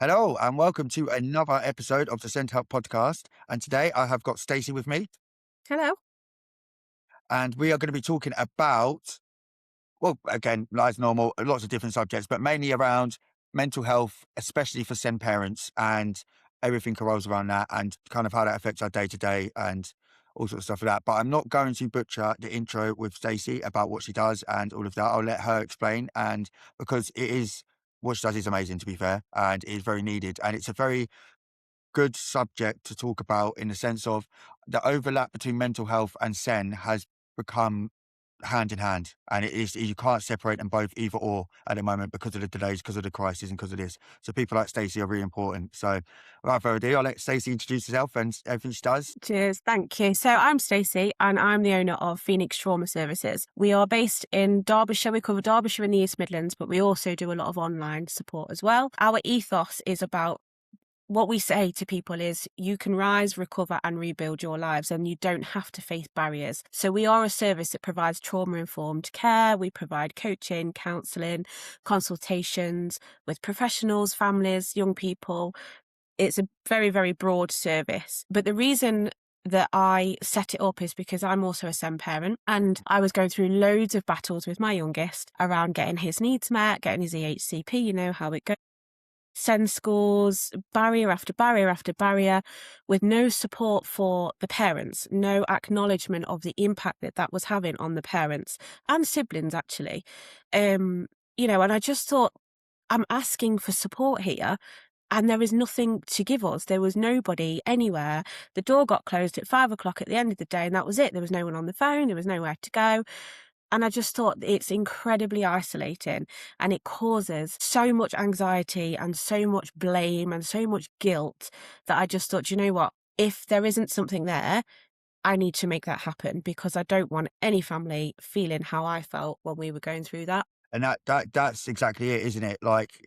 Hello and welcome to another episode of the SENDhelp Podcast. And today I have got Stacey with me, Hello. and we are going to be talking about, well, again, as normal, lots of different subjects, but mainly around mental health, especially for SEND parents, and everything revolves around that, and kind of how that affects our day to day and all sorts of stuff like that. But I'm not going to butcher the intro with Stacey about what she does and all of that. I'll let her explain, and because it is what she does is amazing, to be fair, and is very needed, and it's a very good subject to talk about in the sense of the overlap between mental health and SEN has become hand in hand. And it is, you can't separate them both either or at the moment because of the delays, because of the crisis, and because of this. So people like Stacey are really important. So without further ado, I'll let Stacey introduce herself and everything she does. Cheers. Thank you. So I'm Stacey and I'm the owner of Phoenix Trauma Services. We are based in Derbyshire. We cover Derbyshire and the East Midlands, but we also do a lot of online support as well. Our ethos is about what we say to people is you can rise, recover and rebuild your lives and you don't have to face barriers. So we are a service that provides trauma-informed care. We provide coaching, counselling, consultations with professionals, families, young people. It's a very, very broad service. But the reason that I set it up is because I'm also a SEN parent and I was going through loads of battles with my youngest around getting his needs met, getting his EHCP, you know how it goes. SEN schools, barrier after barrier after barrier, with no support for the parents, no acknowledgement of the impact that that was having on the parents and siblings, actually. And I just thought, I'm asking for support here. And there is nothing to give us. There was nobody anywhere. The door got closed at 5 o'clock at the end of the day, and that was it. There was no one on the phone. There was nowhere to go. And I just thought it's incredibly isolating and it causes so much anxiety and so much blame and so much guilt that I just thought, you know what? If there isn't something there, I need to make that happen because I don't want any family feeling how I felt when we were going through that. And that's exactly it, isn't it? Like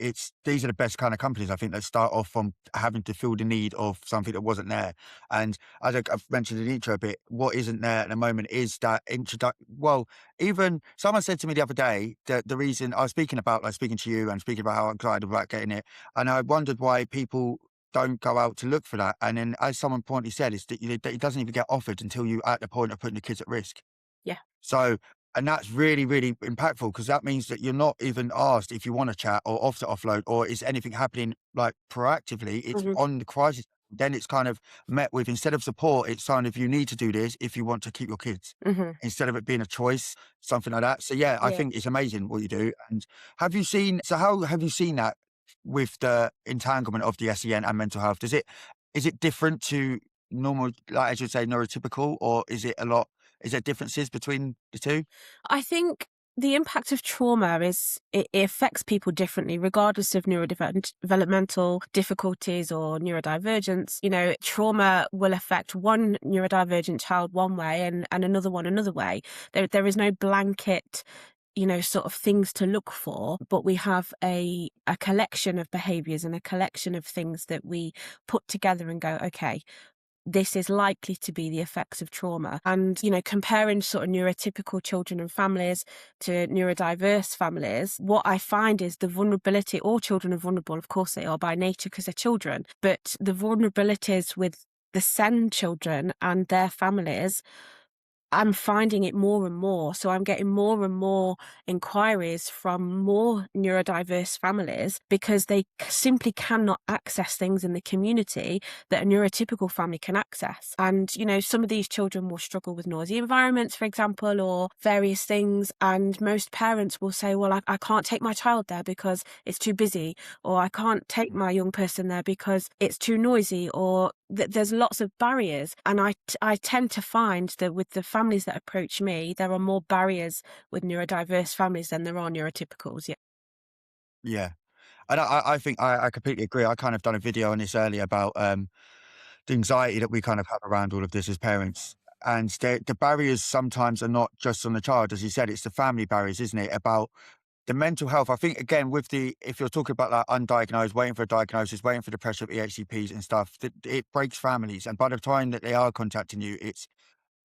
these are the best kind of companies, I think, that start off from having to fill the need of something that wasn't there. And as I've mentioned in the intro a bit, what isn't there at the moment is that introduction. Well, even someone said to me the other day that the reason I was speaking about, like speaking to you and speaking about how I'm excited about getting it, and I wondered why people don't go out to look for that. And then, as someone pointedly said, is that it doesn't even get offered until you're at the point of putting the kids at risk. Yeah. So, and that's really, really impactful because that means that you're not even asked if you want to chat or off to offload or is anything happening like proactively. It's Hmm. on the crisis. Then it's kind of met with, instead of support, it's kind of you need to do this if you want to keep your kids Hmm. instead of it being a choice, something like that. So yeah, I Yeah. think it's amazing what you do. And how have you seen that with the entanglement of the SEN and mental health? Is it different to normal, like I should say, neurotypical, or is there differences between the two? I think the impact of trauma it affects people differently, regardless of neurodevelopmental difficulties or neurodivergence. Trauma will affect one neurodivergent child one way and another one another way. There is no blanket, sort of things to look for, but we have a collection of behaviours and a collection of things that we put together and go, okay, this is likely to be the effects of trauma. And, comparing sort of neurotypical children and families to neurodiverse families, what I find is the vulnerability, all children are vulnerable, of course they are by nature because they're children, but the vulnerabilities with the SEN children and their families, I'm finding it more and more. So I'm getting more and more inquiries from more neurodiverse families because they simply cannot access things in the community that a neurotypical family can access. And, some of these children will struggle with noisy environments, for example, or various things. And most parents will say, well, I can't take my child there because it's too busy, or I can't take my young person there because it's too noisy, or there's lots of barriers. And I tend to find that with the families that approach me, there are more barriers with neurodiverse families than there are neurotypicals. Yeah. Yeah. And I think I completely agree. I kind of done a video on this earlier about the anxiety that we kind of have around all of this as parents. And the barriers sometimes are not just on the child, as you said, it's the family barriers, isn't it? About the mental health. I think again with if you're talking about like undiagnosed, waiting for a diagnosis, waiting for the pressure of EHCPs and stuff, it breaks families. And by the time that they are contacting you, it's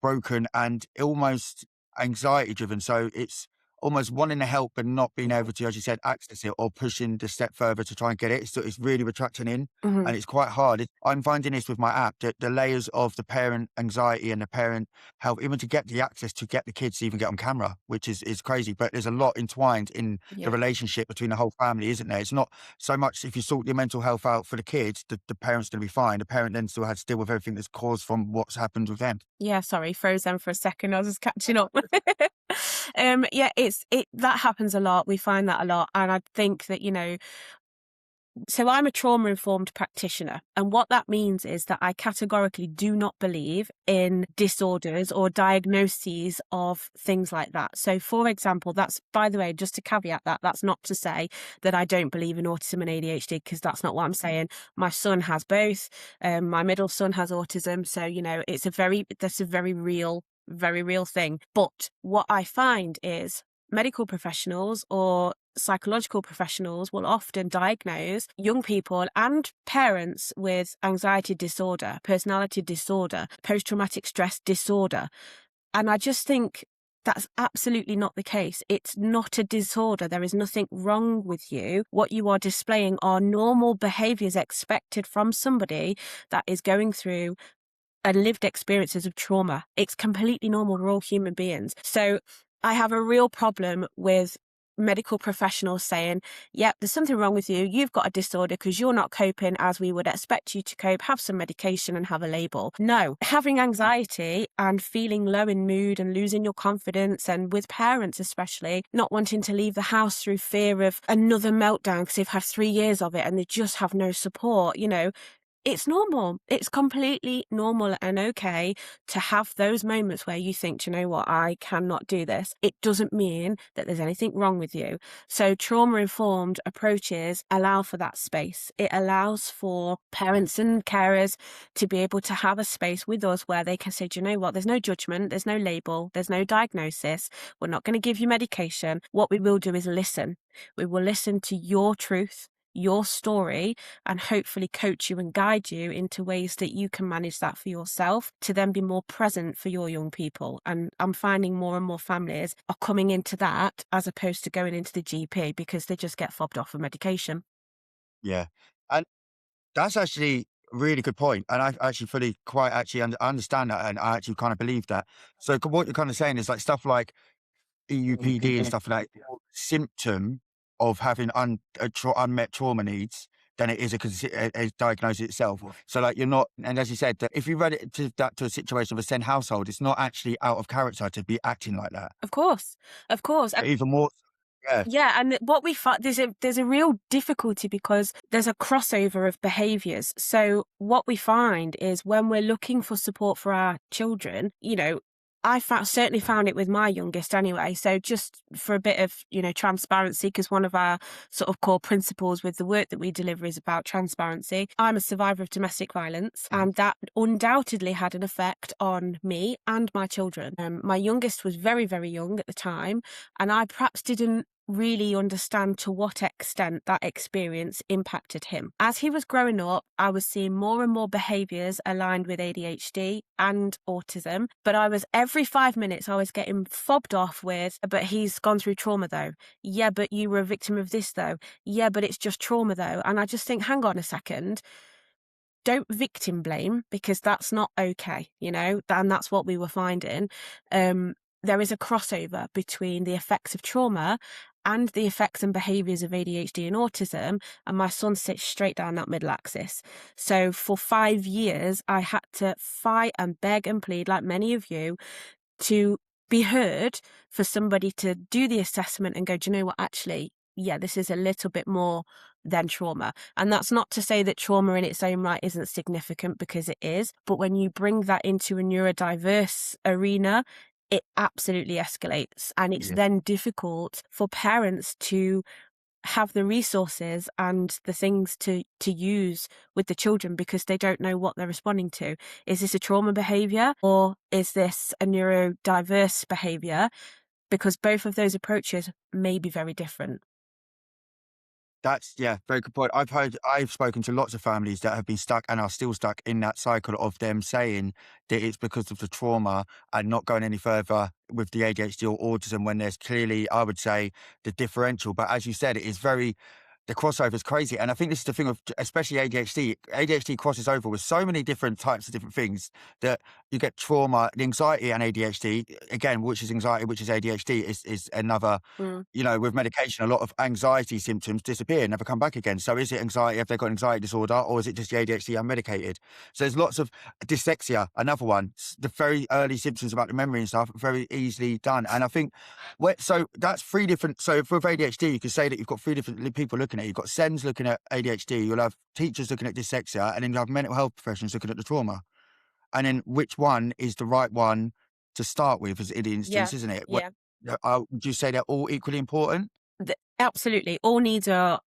broken and almost anxiety driven. So it's almost wanting to help but not being able to, as you said, access it, or pushing the step further to try and get it. So it's really retracting in, Mhm. and it's quite hard. I'm finding this with my app, that the layers of the parent anxiety and the parent help, even to get the access to get the kids to even get on camera, which is crazy. But there's a lot entwined in the Yeah. relationship between the whole family, isn't there? It's not so much if you sort your mental health out for the kids, the parent's going to be fine. The parent then still has to deal with everything that's caused from what's happened with them. Yeah, sorry, froze them for a second. I was just catching up. Yeah, it that happens a lot. We find that a lot. And I think that, so I'm a trauma informed practitioner. And what that means is that I categorically do not believe in disorders or diagnoses of things like that. So, for example, that's, by the way, just to caveat that, that's not to say that I don't believe in autism and ADHD, because that's not what I'm saying. My son has both. My middle son has autism. So, that's a very real thing. But what I find is medical professionals or psychological professionals will often diagnose young people and parents with anxiety disorder, personality disorder, post-traumatic stress disorder. And I just think that's absolutely not the case. It's not a disorder. There is nothing wrong with you. What you are displaying are normal behaviours expected from somebody that is going through and lived experiences of trauma. It's completely normal. We're all human beings. So I have a real problem with medical professionals saying, yep, there's something wrong with you. You've got a disorder because you're not coping as we would expect you to cope. Have some medication and have a label. No, having anxiety and feeling low in mood and losing your confidence, and with parents especially, not wanting to leave the house through fear of another meltdown because they've had 3 years of it and they just have no support, it's normal. It's completely normal and okay to have those moments where you think, "Do you know what, I cannot do this." It doesn't mean that there's anything wrong with you. So trauma-informed approaches allow for that space. It allows for parents and carers to be able to have a space with us where they can say, "Do you know what, there's no judgment, there's no label, there's no diagnosis. We're not going to give you medication. What we will do is listen. We will listen to your truth, your story, and hopefully coach you and guide you into ways that you can manage that for yourself to then be more present for your young people." And I'm finding more and more families are coming into that as opposed to going into the GP because they just get fobbed off of medication. Yeah. And that's actually a really good point. And I actually fully quite actually understand that. And I actually kind of believe that. So what you're kind of saying is like stuff like EUPD and stuff like that, more symptom of having unmet trauma needs than it is a diagnosis itself. So like you're not, and as you said, that if you read it to a situation of a Sen household, it's not actually out of character to be acting like that. Of course, of course. Even more, yeah, Yeah, and what we find, there's a real difficulty because there's a crossover of behaviours. So what we find is when we're looking for support for our children, certainly found it with my youngest anyway. So just for a bit of, transparency, because one of our sort of core principles with the work that we deliver is about transparency. I'm a survivor of domestic violence, and that undoubtedly had an effect on me and my children. My youngest was very, very young at the time, and I perhaps didn't really understand to what extent that experience impacted him. As he was growing up, I was seeing more and more behaviours aligned with ADHD and autism, but every 5 minutes I was getting fobbed off with, "But he's gone through trauma though. Yeah, but you were a victim of this though. Yeah, but it's just trauma though." And I just think, hang on a second, don't victim blame, because that's not okay, and that's what we were finding. There is a crossover between the effects of trauma and the effects and behaviours of ADHD and autism, and my son sits straight down that middle axis. So for 5 years, I had to fight and beg and plead, like many of you, to be heard, for somebody to do the assessment and go, "Do you know what, actually, yeah, this is a little bit more than trauma." And that's not to say that trauma in its own right isn't significant, because it is. But when you bring that into a neurodiverse arena, it absolutely escalates. And it's then difficult for parents to have the resources and the things to use with the children, because they don't know what they're responding to. Is this a trauma behaviour, or is this a neurodiverse behaviour? Because both of those approaches may be very different. Yeah, very good point. I've spoken to lots of families that have been stuck and are still stuck in that cycle of them saying that it's because of the trauma and not going any further with the ADHD or autism when there's clearly, I would say, the differential. But as you said, the crossover is crazy. And I think this is the thing of especially ADHD. ADHD crosses over with so many different types of different things that you get trauma, the anxiety and ADHD, again, which is anxiety, which is ADHD, is another, Mm. with medication, a lot of anxiety symptoms disappear, never come back again. So is it anxiety? Have they got anxiety disorder, or is it just the ADHD unmedicated? So there's lots of dyslexia, another one. The very early symptoms about the memory and stuff, very easily done. And I think, so that's three different. So for ADHD, you could say that you've got three different people looking at it. You've got SENDs looking at ADHD, you'll have teachers looking at dyslexia, and then you have mental health professionals looking at the trauma. And then which one is the right one to start with in the Yeah, instance, isn't it? yeah. Would you say they're all equally important? Absolutely. All needs are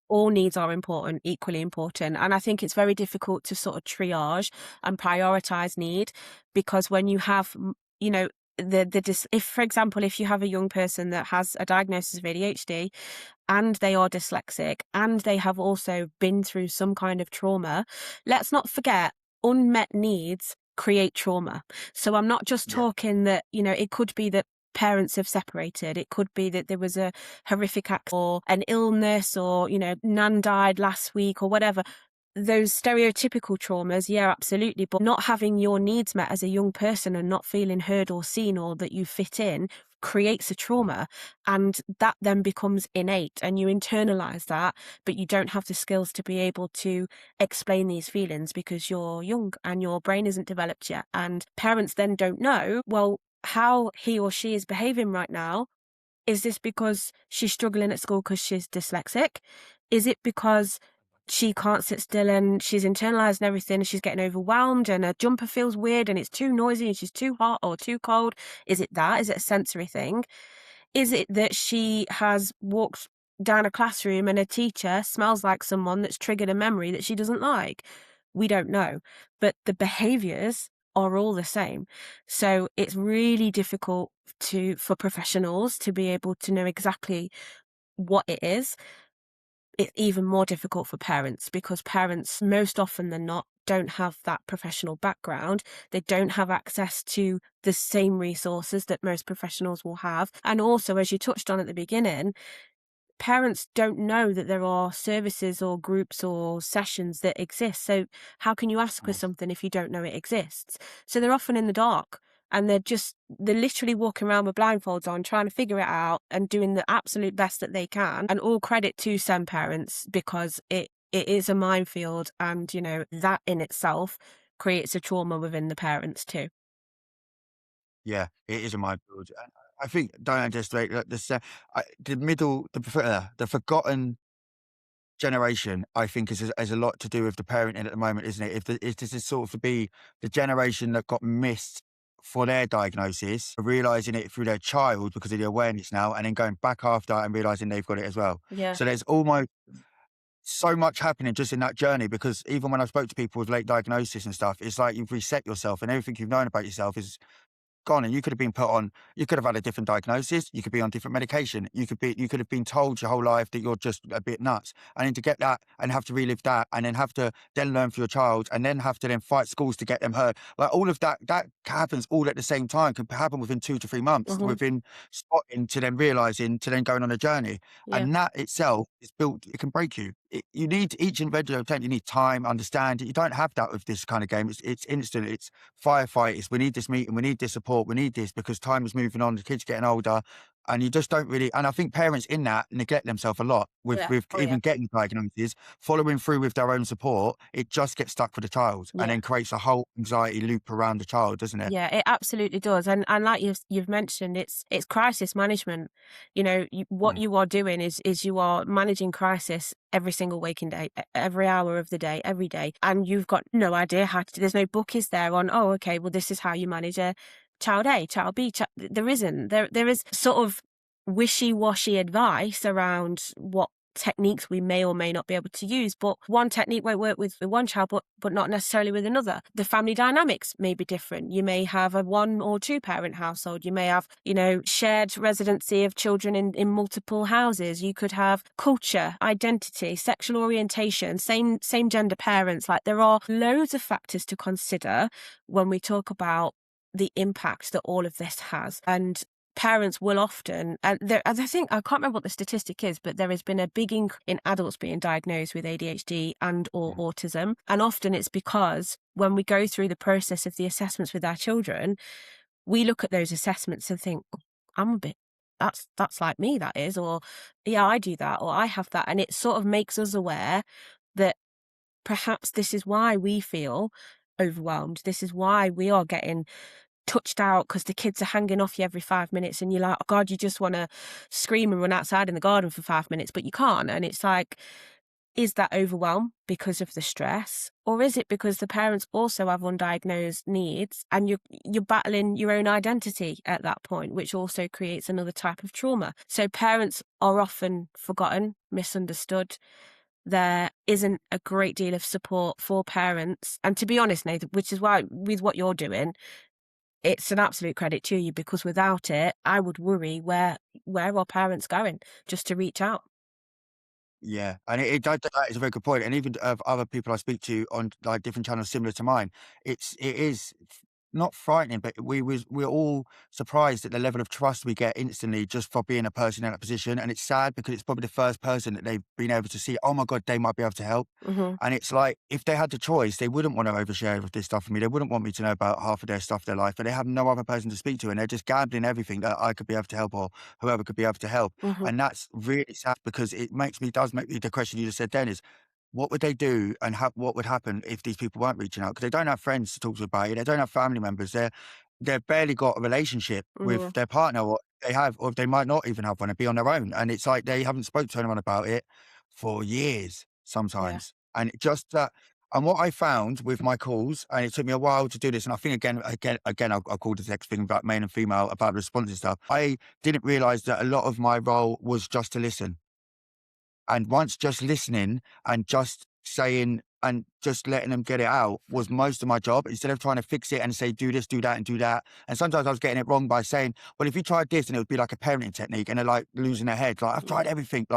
important, equally important. And I think it's very difficult to sort of triage and prioritize need, because when you have, if, for example, if you have a young person that has a diagnosis of ADHD and they are dyslexic and they have also been through some kind of trauma, let's not forget unmet needs create trauma. So I'm not just talking that, it could be that parents have separated. It could be that there was a horrific accident or an illness or, nan died last week or whatever. Those stereotypical traumas, yeah, absolutely. But not having your needs met as a young person and not feeling heard or seen or that you fit in creates a trauma, and that then becomes innate and you internalize that, but you don't have the skills to be able to explain these feelings because you're young and your brain isn't developed yet. And parents then don't know, well, how he or she is behaving right now. Is this because she's struggling at school because she's dyslexic? Is it because she can't sit still and she's internalizing everything and she's getting overwhelmed and her jumper feels weird and it's too noisy and she's too hot or too cold? Is it that? Is it a sensory thing? Is it that she has walked down a classroom and a teacher smells like someone that's triggered a memory that she doesn't like? We don't know. But the behaviours are all the same. So it's really difficult for professionals to be able to know exactly what it is. It's even more difficult for parents because parents, most often than not, don't have that professional background. They don't have access to the same resources that most professionals will have. And also, as you touched on at the beginning, parents don't know that there are services or groups or sessions that exist. So how can you ask for something if you don't know it exists? So they're often in the dark and they're literally walking around with blindfolds on, trying to figure it out and doing the absolute best that they can. And all credit to some parents, because it is a minefield, and, that in itself creates a trauma within the parents too. Yeah, it is a minefield. And I think, don't underestimate that the forgotten generation, I think, has a lot to do with the parenting at the moment, isn't it? If this is sort of to be the generation that got missed for their diagnosis, realizing it through their child because of the awareness now, and then going back after and realizing they've got it as well. Yeah. So there's almost so much happening just in that journey, because even when I spoke to people with late diagnosis and stuff, it's like you've reset yourself and everything you've known about yourself is gone, and you could have been you could have had a different diagnosis, you could be on different medication, you could have been told your whole life that you're just a bit nuts. And then to get that and have to relive that and then have to then learn for your child and then have to then fight schools to get them heard. Like all of that happens all at the same time, can happen within 2 to 3 months, Mhm. within spotting to then realizing to then going on a journey. Yeah. And that itself is built, it can break you. You need each individual, you need time, understand. You don't have that with this kind of game. It's instant. It's firefighters. We need this meeting. We need this support. We need this because time is moving on. The kids getting older, and you just don't really. And I think parents in that neglect themselves a lot with Yeah. with Oh, yeah. even getting diagnoses, following through with their own support. It just gets stuck for the child, Yeah. and then creates a whole anxiety loop around the child, doesn't it? Yeah, it absolutely does. And like you've mentioned, it's crisis management. What Mm. you are doing is you are managing crisis every single waking day, every hour of the day, every day. And you've got no idea how to, there's no book is there on, oh, okay, well, this is how you manage a child A, child B. There isn't. There is sort of wishy-washy advice around what techniques we may or may not be able to use, but one technique won't work with one child, but not necessarily with another. The family dynamics may be different. You may have a 1 or 2 parent household. You may have, shared residency of children in multiple houses. You could have culture, identity, sexual orientation, same gender parents. Like, there are loads of factors to consider when we talk about the impact that all of this has. And parents will often, and I think, I can't remember what the statistic is, but there has been a big increase in adults being diagnosed with ADHD and or autism. And often it's because when we go through the process of the assessments with our children, we look at those assessments and think, I'm a bit, that's like me, that is, or yeah, I do that, or I have that. And it sort of makes us aware that perhaps this is why we feel overwhelmed. This is why we are getting touched out because the kids are hanging off you every 5 minutes, and you're like, oh God, you just want to scream and run outside in the garden for 5 minutes, but you can't. And it's like, is that overwhelm because of the stress, or is it because the parents also have undiagnosed needs and you're battling your own identity at that point, which also creates another type of trauma? So parents are often forgotten, misunderstood. There isn't a great deal of support for parents. And to be honest, Nathan, which is why with what you're doing, it's an absolute credit to you, because without it, I would worry where are parents going just to reach out. Yeah, and that is a very good point. And even of other people I speak to on like different channels similar to mine, it is not frightening, but we're all surprised at the level of trust we get instantly just for being a person in that position. And it's sad because it's probably the first person that they've been able to see, oh my God, they might be able to help. Mm-hmm. And it's like, if they had the choice, they wouldn't want to overshare with this stuff for me. They wouldn't want me to know about half of their stuff, their life, but they have no other person to speak to. And they're just gambling everything that I could be able to help or whoever could be able to help. Mm-hmm. And that's really sad because it does make me, the question you just said then is, what would they do and what would happen if these people weren't reaching out? Because they don't have friends to talk to about it. They don't have family members. They've barely got a relationship with their partner, or they have, or they might not even have one and be on their own. And it's like they haven't spoke to anyone about it for years Yeah. sometimes. And it just that. And what I found with my calls, and it took me a while to do this, and I think again, I called the next thing about male and female about response and stuff. I didn't realize that a lot of my role was just to listen. And once just listening and just saying and just letting them get it out was most of my job, instead of trying to fix it and say, do this, do that, and do that. And sometimes I was getting it wrong by saying, well, if you tried this, and it would be like a parenting technique, and they're like losing their head. Like, I've tried everything.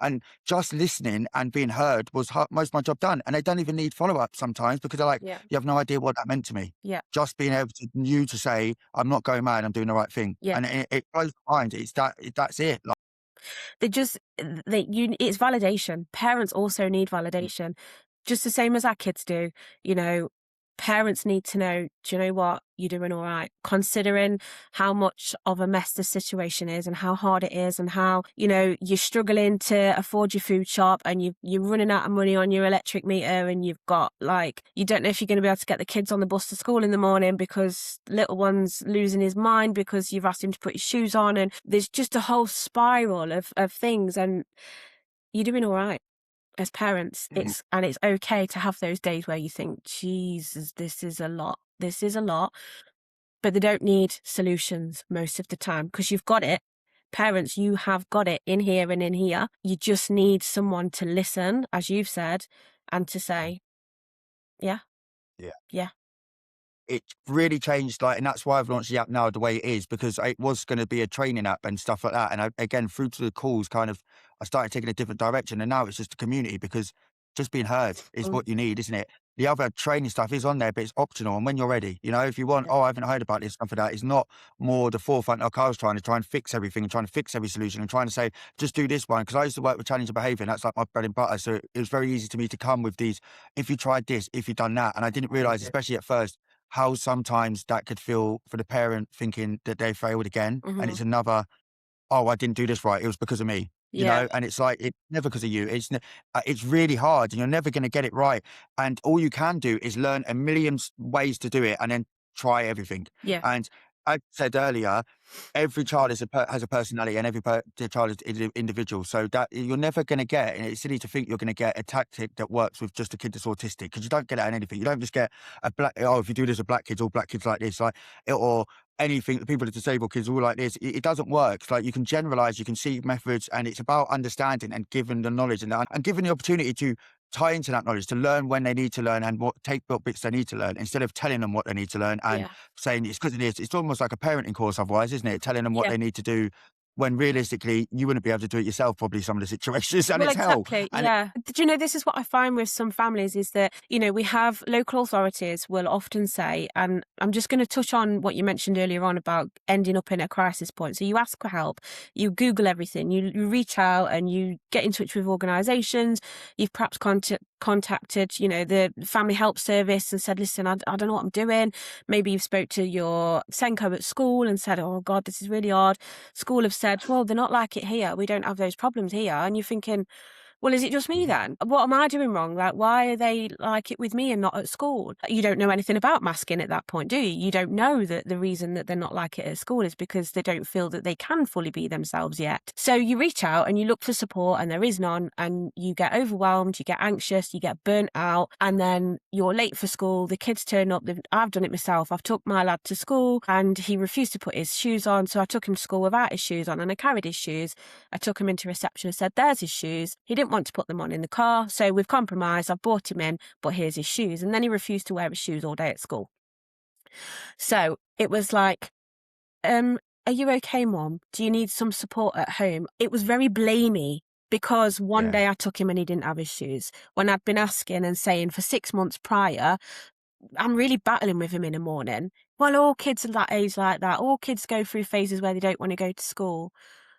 And just listening and being heard was most of my job done. And they don't even need follow up sometimes because they're like, Yeah. you have no idea what that meant to me. Yeah. Just being able to say, I'm not going mad, I'm doing the right thing. Yeah. And it blows my mind. That's it. It's validation. Parents also need validation, just the same as our kids do. Parents need to know, do you know what? You're doing all right. Considering how much of a mess the situation is and how hard it is, and how, you're struggling to afford your food shop, and you're running out of money on your electric meter, and you've got you don't know if you're going to be able to get the kids on the bus to school in the morning because little one's losing his mind because you've asked him to put his shoes on, and there's just a whole spiral of things, and you're doing all right. As parents, it's okay to have those days where you think, Jesus, this is a lot. This is a lot. But they don't need solutions most of the time, because you've got it. Parents, you have got it in here and in here. You just need someone to listen, as you've said, and to say, yeah. Yeah. Yeah. It really changed, and that's why I've launched the app now the way it is, because it was going to be a training app and stuff like that. And again, through to the calls, I started taking a different direction, and now it's just a community, because just being heard is what you need, isn't it? The other training stuff is on there, but it's optional. And when you're ready, if you want, I haven't heard about this stuff for that, it's not more the forefront. Like I was trying and fix everything and trying to fix every solution and trying to say, just do this one. Because I used to work with challenge and behaviour, and that's like my bread and butter. So it was very easy to me to come with these, if you tried this, if you've done that. And I didn't realise, especially at first, how sometimes that could feel for the parent thinking that they failed again. And it's another, I didn't do this right, it was because of me. And it's like, it's never because of you. It's really hard, and you're never going to get it right. And all you can do is learn a million ways to do it and then try everything. Yeah. And I said earlier, every child has a personality, and every child is individual. So that you're never going to get, and it's silly to think you're going to get a tactic that works with just a kid that's autistic, because you don't get it in anything. You don't just get a black. Oh, if you do this with black kids, all black kids like this, or anything. People with disabled kids all like this. It doesn't work. It's like you can generalize, you can see methods, and it's about understanding and giving the knowledge and giving the opportunity to tie into that knowledge, to learn when they need to learn and take what bits they need to learn, instead of telling them what they need to learn and Yeah. saying it's because it is. It's almost like a parenting course otherwise, isn't it? Telling them what Yeah. they need to do when realistically you wouldn't be able to do it yourself, probably some of the situations, and Well, it's hell. exactly. And Yeah. Do you know, this is what I find with some families is that, we have local authorities will often say, and I'm just going to touch on what you mentioned earlier on about ending up in a crisis point. So you ask for help, you Google everything, you reach out and you get in touch with organisations. You've perhaps contacted, the family help service and said, listen, I don't know what I'm doing. Maybe you've spoke to your SENCo at school and said, oh God, this is really hard. School have said, well, they're not like it here. We don't have those problems here. And you're thinking, well, is it just me then? What am I doing wrong? Like, why are they like it with me and not at school? You don't know anything about masking at that point, do you? You don't know that the reason that they're not like it at school is because they don't feel that they can fully be themselves yet. So you reach out and you look for support and there is none, and you get overwhelmed, you get anxious, you get burnt out, and then you're late for school. The kids turn up. I've done it myself. I've took my lad to school and he refused to put his shoes on. So I took him to school without his shoes on and I carried his shoes. I took him into reception and said, there's his shoes. He didn't want to put them on in the car, so we've compromised. I've brought him in, but here's his shoes. And then he refused to wear his shoes all day at school. So it was like, are you okay, Mom? Do you need some support at home? It was very blamey, because one day I took him and he didn't have his shoes, when I'd been asking and saying for 6 months prior, I'm really battling with him in the morning. Well, all kids are that age like that. All kids go through phases where they don't want to go to school.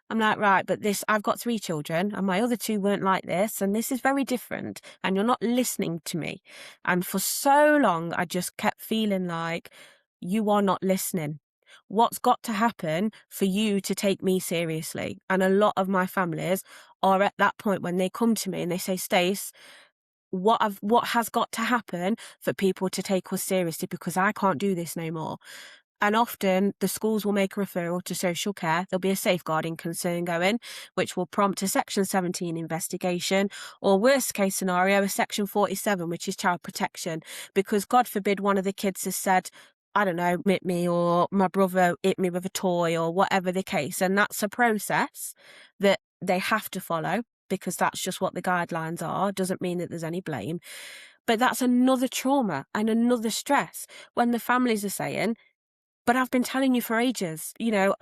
I'm like, right, but I've got 3 children and my other 2 weren't like this, and this is very different, and you're not listening to me. And for so long, I just kept feeling like, you are not listening. What's got to happen for you to take me seriously? And a lot of my families are at that point when they come to me and they say, Stace, what has got to happen for people to take us seriously, because I can't do this no more. And often the schools will make a referral to social care. There'll be a safeguarding concern going, which will prompt a Section 17 investigation, or worst case scenario, a Section 47, which is child protection, because God forbid one of the kids has said, I don't know, hit me, or my brother hit me with a toy, or whatever the case. And that's a process that they have to follow, because that's just what the guidelines are. Doesn't mean that there's any blame. But that's another trauma and another stress when the families are saying, but I've been telling you for ages,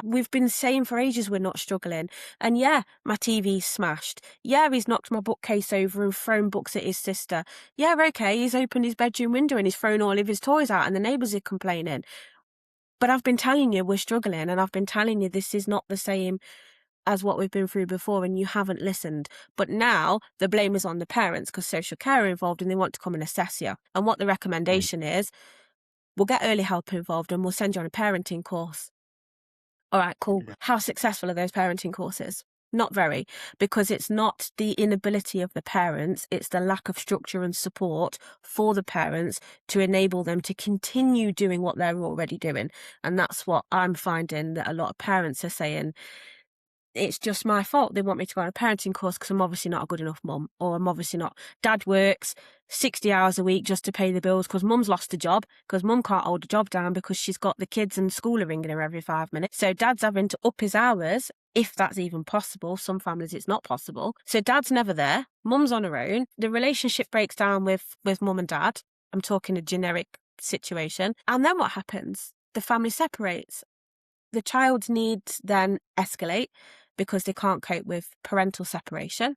we've been saying for ages we're not struggling. And yeah, my TV's smashed. Yeah, he's knocked my bookcase over and thrown books at his sister. Yeah, okay, he's opened his bedroom window and he's thrown all of his toys out and the neighbours are complaining. But I've been telling you we're struggling, and I've been telling you this is not the same as what we've been through before, and you haven't listened. But now the blame is on the parents, because social care are involved and they want to come and assess you. And what the recommendation is, we'll get early help involved and we'll send you on a parenting course. All right, cool. Yeah. How successful are those parenting courses? Not very, because it's not the inability of the parents, it's the lack of structure and support for the parents to enable them to continue doing what they're already doing. And that's what I'm finding, that a lot of parents are saying, it's just my fault. They want me to go on a parenting course because I'm obviously not a good enough mum, or I'm obviously not. Dad works 60 hours a week just to pay the bills because mum's lost a job, because mum can't hold a job down because she's got the kids and school are ringing her every 5 minutes. So dad's having to up his hours, if that's even possible. Some families it's not possible. So dad's never there. Mum's on her own. The relationship breaks down with mum and dad. I'm talking a generic situation. And then what happens? The family separates. The child's needs then escalate because they can't cope with parental separation.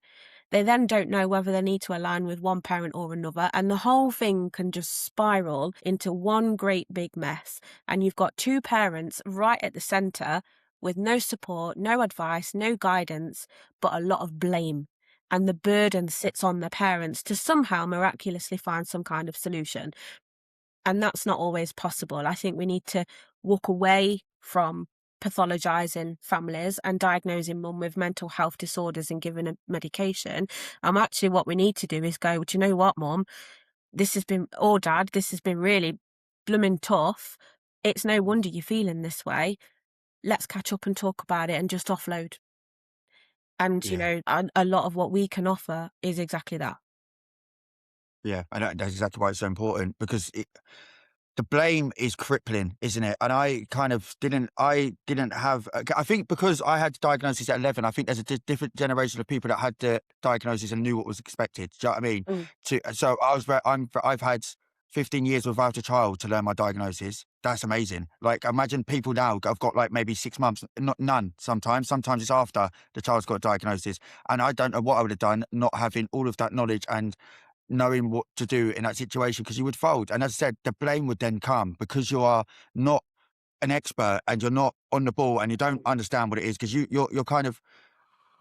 They then don't know whether they need to align with one parent or another, and the whole thing can just spiral into one great big mess. And you've got 2 parents right at the centre with no support, no advice, no guidance, but a lot of blame. And the burden sits on the parents to somehow miraculously find some kind of solution. And that's not always possible. I think we need to walk away from pathologising families and diagnosing mum with mental health disorders and giving a medication. Actually what we need to do is go, do you know what, mum? This has been, or dad, this has been really blooming tough. it's no wonder you're feeling this way. Let's catch up and talk about it and just offload. And, Yeah. a lot of what we can offer is exactly that. Yeah. And that's exactly why it's so important, because the blame is crippling, isn't it? And I didn't have, I think because I had the diagnosis at 11, I think there's a different generation of people that had the diagnosis and knew what was expected. Do you know what I mean? Mm. So I've had 15 years without a child to learn my diagnosis. That's amazing. Like, imagine people now have got like maybe 6 months, none sometimes. Sometimes it's after the child's got a diagnosis. And I don't know what I would have done not having all of that knowledge and knowing what to do in that situation, because you would fold. And as I said, the blame would then come because you are not an expert and you're not on the ball and you don't understand what it is, because you're kind of,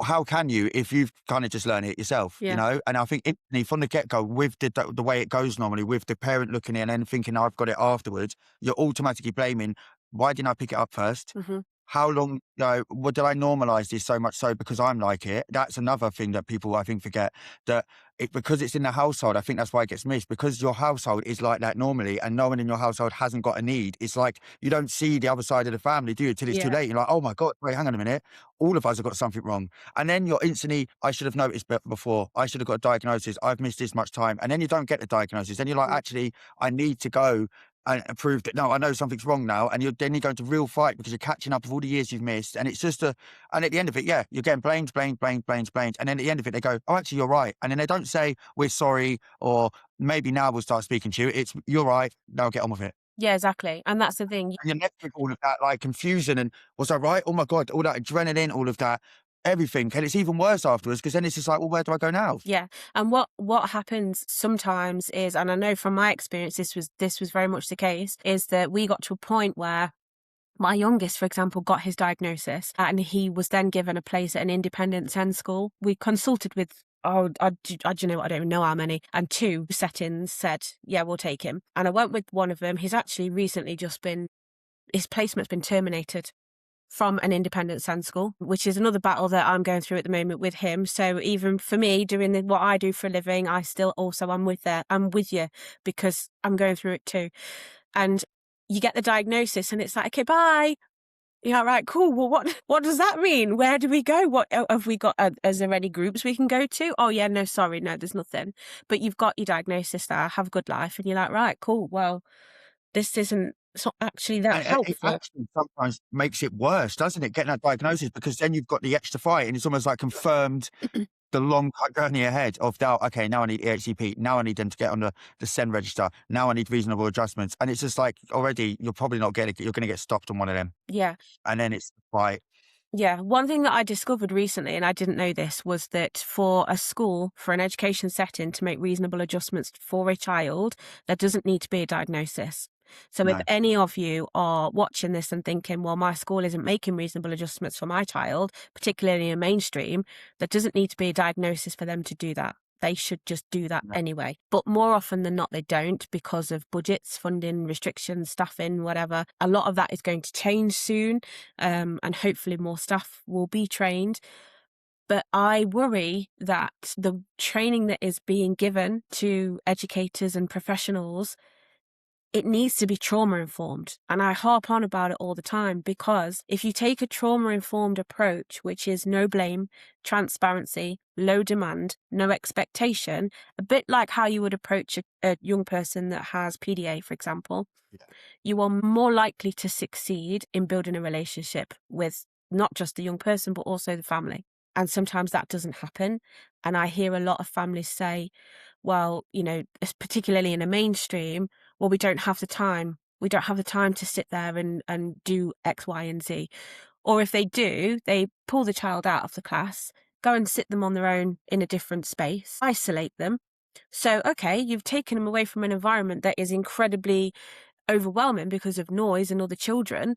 how can you if you've kind of just learned it yourself, Yeah. And I think instantly from the get-go, with the way it goes normally, with the parent looking in and thinking I've got it afterwards, you're automatically blaming, why didn't I pick it up first? Hmm. How long, what did I normalize this so much so because I'm like it? That's another thing that people, I think, forget, that because it's in the household. I think that's why it gets missed, because your household is like that normally, and no one in your household hasn't got a need. It's like you don't see the other side of the family, do you? Till it's too Yeah. late. You're like, oh my God, wait, hang on a minute. All of us have got something wrong. And then you're instantly, I should have noticed before. I should have got a diagnosis. I've missed this much time. And then you don't get the diagnosis. Then you're like, Mm. actually, I need to go and prove that, no, I know something's wrong now. And then you go into real fight because you're catching up with all the years you've missed. And it's just and at the end of it, yeah, you're getting blamed. And then at the end of it, they go, oh, actually, you're right. And then they don't say, we're sorry, or maybe now we'll start speaking to you. It's, you're right. Now get on with it. Yeah, exactly. And that's the thing. And you're left with all of that, like, confusion and, was I right? Oh my God, all that adrenaline, all of that, everything. And it's even worse afterwards, because then it's just like, well, where do I go now? Yeah. And what happens sometimes is, and I know from my experience this was very much the case, is that we got to a point where my youngest, for example, got his diagnosis and he was then given a place at an independent SEND school. We consulted with, do you know what, I don't even know how many, and 2 settings said, yeah, we'll take him. And I went with one of them. He's actually recently his placement's been terminated from an independent SEND school, which is another battle that I'm going through at the moment with him. So even for me, doing what I do for a living, I still also I'm with you, because I'm going through it too. And you get the diagnosis and it's like, okay, bye. Yeah, right, cool. Well, what does that mean? Where do we go? What have we got? Is there any groups we can go to? Oh yeah, no, sorry, no, there's nothing. But you've got your diagnosis there. Have a good life, and you're like, right, cool. Well, it's not actually that And it helpful. actually sometimes makes it worse, doesn't it, getting that diagnosis? Because then you've got the extra fight, and it's almost like confirmed the long journey ahead of, now, okay, now I need EHCP, now I need them to get on the SEND register, now I need reasonable adjustments. And it's just like, already, you're probably not getting, you're going to get stopped on one of them. Yeah. And then it's the fight. Yeah, one thing that I discovered recently, and I didn't know this, was that for a school, for an education setting to make reasonable adjustments for a child, there doesn't need to be a diagnosis. So if No. any of you are watching this and thinking, well, my school isn't making reasonable adjustments for my child, particularly in mainstream, there doesn't need to be a diagnosis for them to do that. They should just do that No. anyway. But more often than not, they don't, because of budgets, funding, restrictions, staffing, whatever. A lot of that is going to change soon, and hopefully more staff will be trained. But I worry that the training that is being given to educators and professionals, it needs to be trauma informed. And I harp on about it all the time, because if you take a trauma informed approach, which is no blame, transparency, low demand, no expectation, a bit like how you would approach a young person that has PDA, for example, Yeah. you are more likely to succeed in building a relationship with not just the young person, but also the family. And sometimes that doesn't happen. And I hear a lot of families say, well, particularly in a mainstream, well, we don't have the time. We don't have the time to sit there and do X, Y, and Z. Or if they do, they pull the child out of the class, go and sit them on their own in a different space, isolate them. So, okay, you've taken them away from an environment that is incredibly overwhelming because of noise and other children,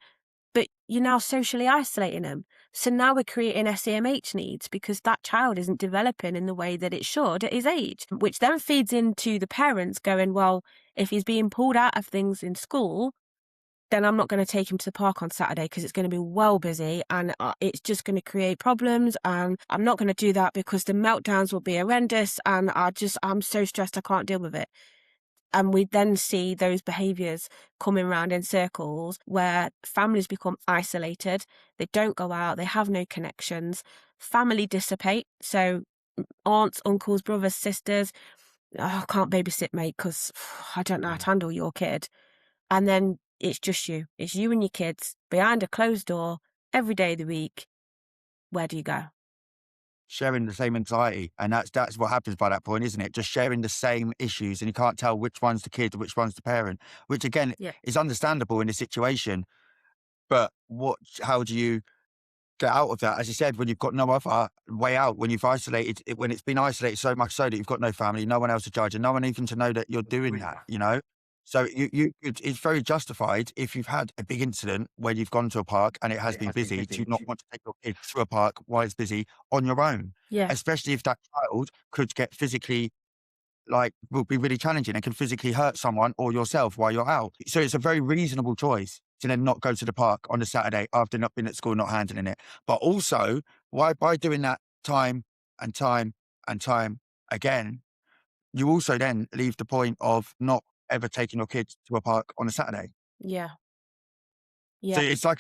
but you're now socially isolating them. So now we're creating SEMH needs because that child isn't developing in the way that it should at his age, which then feeds into the parents going, well, if he's being pulled out of things in school, then I'm not going to take him to the park on Saturday because it's going to be well busy and it's just going to create problems. And I'm not going to do that because the meltdowns will be horrendous. And I'm so stressed, I can't deal with it. And we then see those behaviours coming around in circles where families become isolated. They don't go out. They have no connections. Family dissipate. So aunts, uncles, brothers, sisters, oh, I can't babysit, mate, because I don't know how to handle your kid. And then it's just you. It's you and your kids behind a closed door every day of the week. Where do you go? Sharing the same anxiety. And that's what happens by that point, isn't it? Just sharing the same issues, and you can't tell which one's the kid, which one's the parent, which again Yeah. is understandable in this situation. But how do you get out of that? As you said, when you've got no other way out, when you've isolated it, when it's been isolated so much so that you've got no family, no one else to judge, and no one even to know that you're doing that, you know? So it's very justified if you've had a big incident where you've gone to a park and it has been busy to not want to take your kid to a park while it's busy on your own, Yeah. especially if that child could get physically, will be really challenging and can physically hurt someone or yourself while you're out. So it's a very reasonable choice to then not go to the park on a Saturday after not being at school, not handling it. But also, why by doing that time and time and time again, you also then leave the point of not ever taking your kids to a park on a Saturday. Yeah. So Yeah. it's like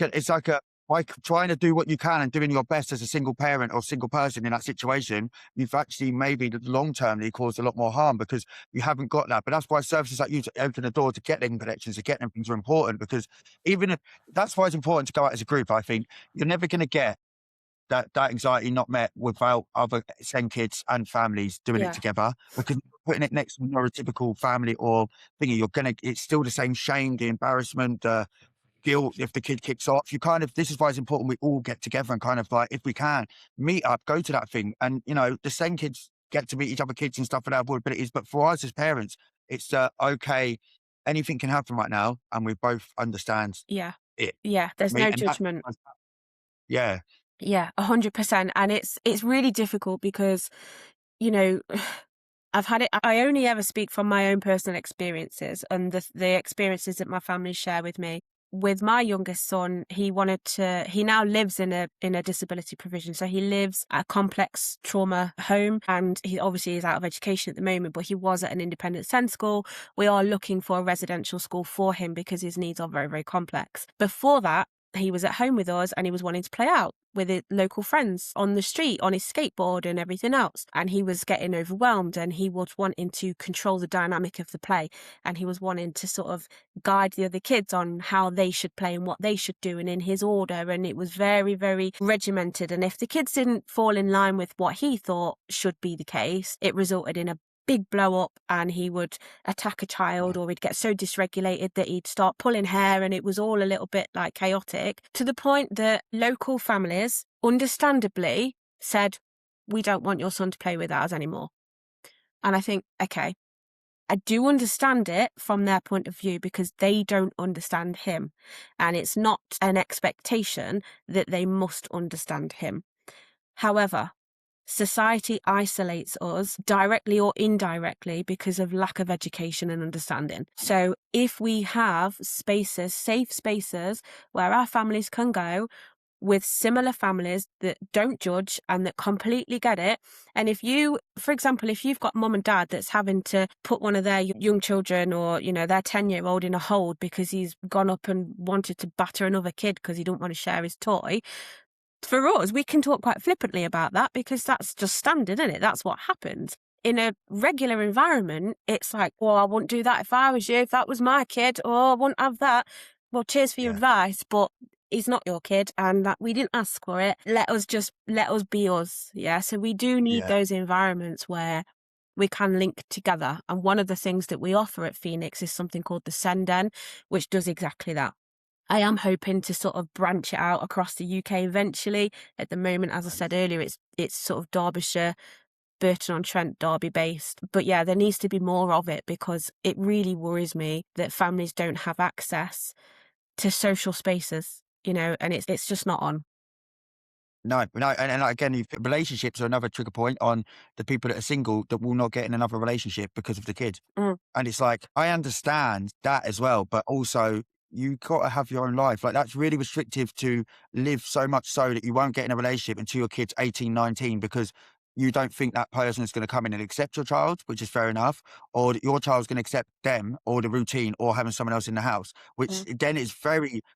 by trying to do what you can and doing your best as a single parent or single person in that situation, you've actually maybe long termly caused a lot more harm because you haven't got that. But that's why services like you to open the door to get them connections, to get them things are important, because even if that's why it's important to go out as a group. I think you're never going to get that anxiety not met without other send kids and families doing Yeah. it together, because putting it next to a neurotypical family or thingy, it's still the same shame, the embarrassment, guilt if the kid kicks off. This is why it's important we all get together and kind of like, if we can, meet up, go to that thing. And, the same kids get to meet each other kids and stuff with our abilities. But for us as parents, it's okay, anything can happen right now. And we both understand Yeah. it. Yeah. There's Me no and that, judgment. yeah. Yeah, 100%. And it's really difficult because, you know, I've had it. I only ever speak from my own personal experiences and the experiences that my family share with me. With my youngest son, he now lives in a disability provision. So he lives at a complex trauma home, and he obviously is out of education at the moment, but he was at an independent SEND school. We are looking for a residential school for him because his needs are very, very complex. Before that, he was at home with us and he was wanting to play out with his local friends on the street, on his skateboard and everything else. And he was getting overwhelmed and he was wanting to control the dynamic of the play. And he was wanting to sort of guide the other kids on how they should play and what they should do and in his order. And it was very, very regimented. And if the kids didn't fall in line with what he thought should be the case, it resulted in a big blow up, and he would attack a child, or he'd get so dysregulated that he'd start pulling hair, and it was all a little bit like chaotic, to the point that local families understandably said, we don't want your son to play with ours anymore. And I think, okay, I do understand it from their point of view because they don't understand him, and it's not an expectation that they must understand him. However, society isolates us directly or indirectly because of lack of education and understanding. So if we have spaces, safe spaces where our families can go with similar families that don't judge and that completely get it. And if you, for example, if you've got mum and dad that's having to put one of their young children or, their 10-year-old in a hold because he's gone up and wanted to batter another kid because he don't want to share his toy, for us, we can talk quite flippantly about that because that's just standard, isn't it? That's what happens. In a regular environment, it's like, well, I wouldn't do that if I was you, if that was my kid, or I wouldn't have that. Well, cheers for your advice, but he's not your kid and that we didn't ask for it. Let us be us. Yeah. So we do need those environments where we can link together. And one of the things that we offer at Phoenix is something called the SENDhelp, which does exactly that. I am hoping to sort of branch it out across the UK eventually. At the moment, as I said earlier, it's sort of Derbyshire, Burton-on-Trent, Derby based. But yeah, there needs to be more of it because it really worries me that families don't have access to social spaces, and it's just not on. No, and again, relationships are another trigger point on the people that are single that will not get in another relationship because of the kid. Mm. And it's like, I understand that as well, but also you got to have your own life. Like, that's really restrictive to live so much so that you won't get in a relationship until your kid's 18, 19, because you don't think that person is going to come in and accept your child, which is fair enough, or that your child's going to accept them or the routine or having someone else in the house, which Mm. again is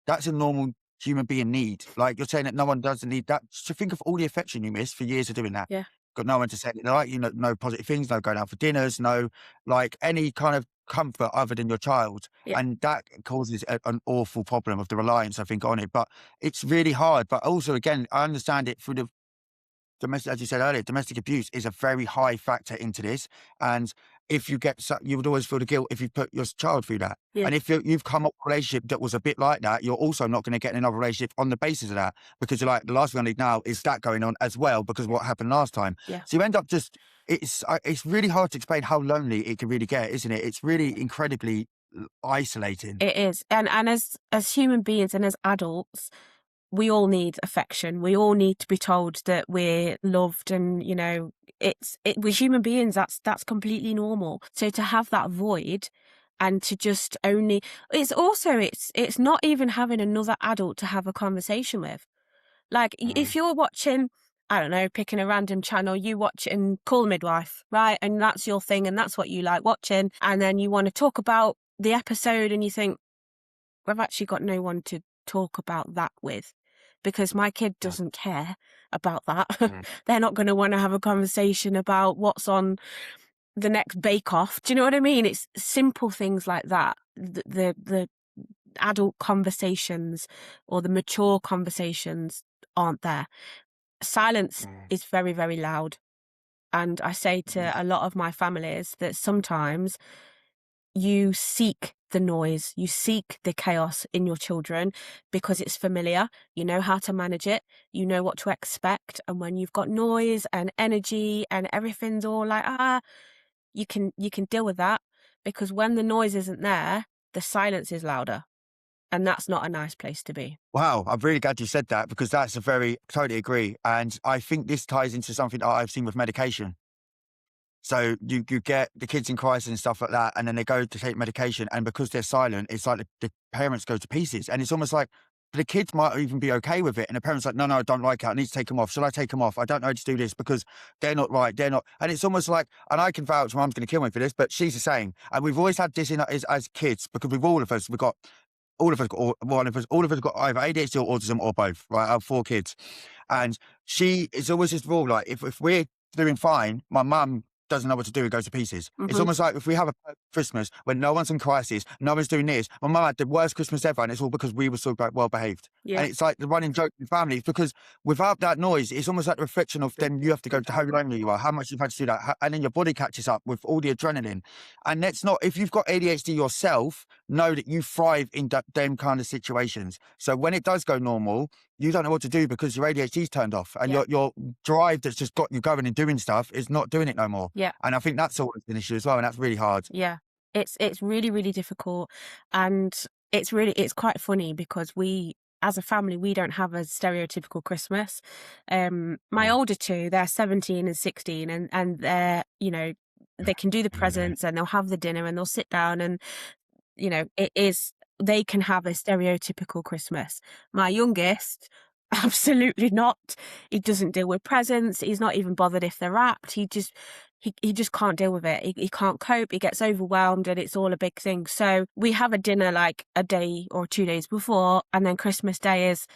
that's a normal human being need. Like you're saying that no one doesn't need that. To think of all the affection you missed for years of doing that. Yeah. Got no one to say that they like you, no positive things, no going out for dinners, no like any kind of comfort other than your child. Yeah. And that causes an awful problem of the reliance, I think, on it. But it's really hard. But also, again, I understand it through the domestic, as you said earlier, domestic abuse is a very high factor into this. And if you you would always feel the guilt if you put your child through that. Yeah. And if you've come up with a relationship that was a bit like that, you're also not going to get in another relationship on the basis of that, because you're like, the last thing I need now is that going on as well, because of what happened last time. Yeah. So you end up it's really hard to explain how lonely it can really get, isn't it? It's really incredibly isolating. It is. And as human beings and as adults, we all need affection. We all need to be told that we're loved, and we're human beings. That's completely normal. So to have that void and to just only, it's not even having another adult to have a conversation with. Like if you're watching, I don't know, picking a random channel, you watching Call Midwife, right? And that's your thing and that's what you like watching. And then you want to talk about the episode and you think, I've actually got no one to talk about that with, because my kid doesn't care about that. They're not going to want to have a conversation about what's on the next Bake Off. Do you know what I mean? It's simple things like that. The adult conversations or the mature conversations aren't there. Silence is very, very loud. And I say to a lot of my families that sometimes you seek the noise, you seek the chaos in your children because it's familiar. You know how to manage it. You know what to expect. And when you've got noise and energy and everything's all like, you can deal with that, because when the noise isn't there, the silence is louder. And that's not a nice place to be. Wow, I'm really glad you said that, because totally agree. And I think this ties into something that I've seen with medication. So you get the kids in crisis and stuff like that, and then they go to take medication, and because they're silent, it's like the parents go to pieces. And it's almost like the kids might even be okay with it, and the parents like, no, I don't like it. I need to take them off. Shall I take them off? I don't know how to do this because they're not right. They're not. And it's almost like, and I can vouch, Mum's going to kill me for this, but she's the same. And we've always had this as kids, because with all of us got either ADHD or autism or both, right? I have 4 kids. And it's always this rule, like if we're doing fine, my mum doesn't know what to do, it goes to pieces. It's almost like if we have a Christmas when no one's in crisis, no one's doing this. My mum had the worst Christmas ever, and it's all because we were so well behaved. Yeah. And it's like the running joke in families, because without that noise, it's almost like the reflection of then you have to go to how lonely you are, how much you've had to do that, and then your body catches up with all the adrenaline. And that's not, if you've got ADHD yourself, know that you thrive in them kind of situations. So when it does go normal, you don't know what to do because your ADHD's turned off, and your drive that's just got you going and doing stuff is not doing it no more. Yeah. And I think that's always an issue as well, and that's really hard. Yeah. It's really, really difficult. And it's quite funny because we, as a family, we don't have a stereotypical Christmas. My older 2, they're 17 and 16, and they're, they can do the presents and they'll have the dinner and they'll sit down, and, they can have a stereotypical Christmas. My youngest, absolutely not. He doesn't deal with presents. He's not even bothered if they're wrapped. He just can't deal with it. He can't cope. He gets overwhelmed, and it's all a big thing. So we have a dinner like a day or 2 days before, and then Christmas Day it's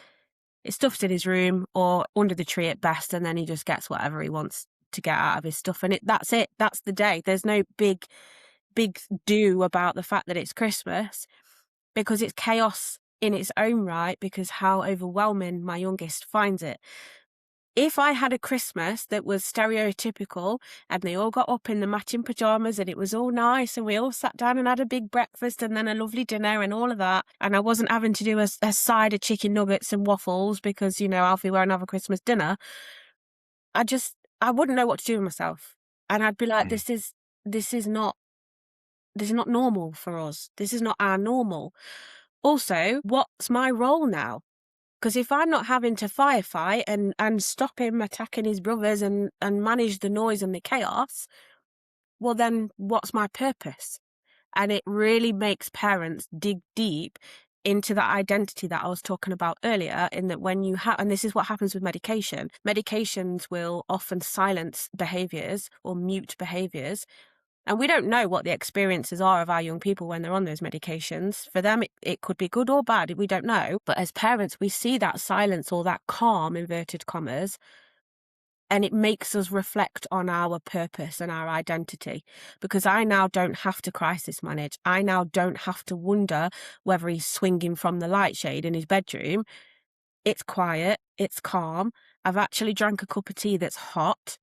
stuffed in his room or under the tree at best, and then he just gets whatever he wants to get out of his stuff, and that's it. That's the day. There's no big do about the fact that it's Christmas, because it's chaos in its own right, because how overwhelming my youngest finds it. If I had a Christmas that was stereotypical and they all got up in the matching pajamas and it was all nice and we all sat down and had a big breakfast and then a lovely dinner and all of that, and I wasn't having to do a side of chicken nuggets and waffles because, Alfie won't have a Christmas dinner, I wouldn't know what to do with myself. And I'd be like, this is not normal for us. This is not our normal. Also, what's my role now? Because if I'm not having to firefight and stop him attacking his brothers and manage the noise and the chaos, well, then what's my purpose? And it really makes parents dig deep into that identity that I was talking about earlier, in that when you have, and this is what happens with medications will often silence behaviours or mute behaviours. And we don't know what the experiences are of our young people when they're on those medications. For them, it could be good or bad. We don't know. But as parents, we see that silence or that calm, inverted commas, and it makes us reflect on our purpose and our identity, because I now don't have to crisis manage. I now don't have to wonder whether he's swinging from the light shade in his bedroom. It's quiet. It's calm. I've actually drank a cup of tea that's hot.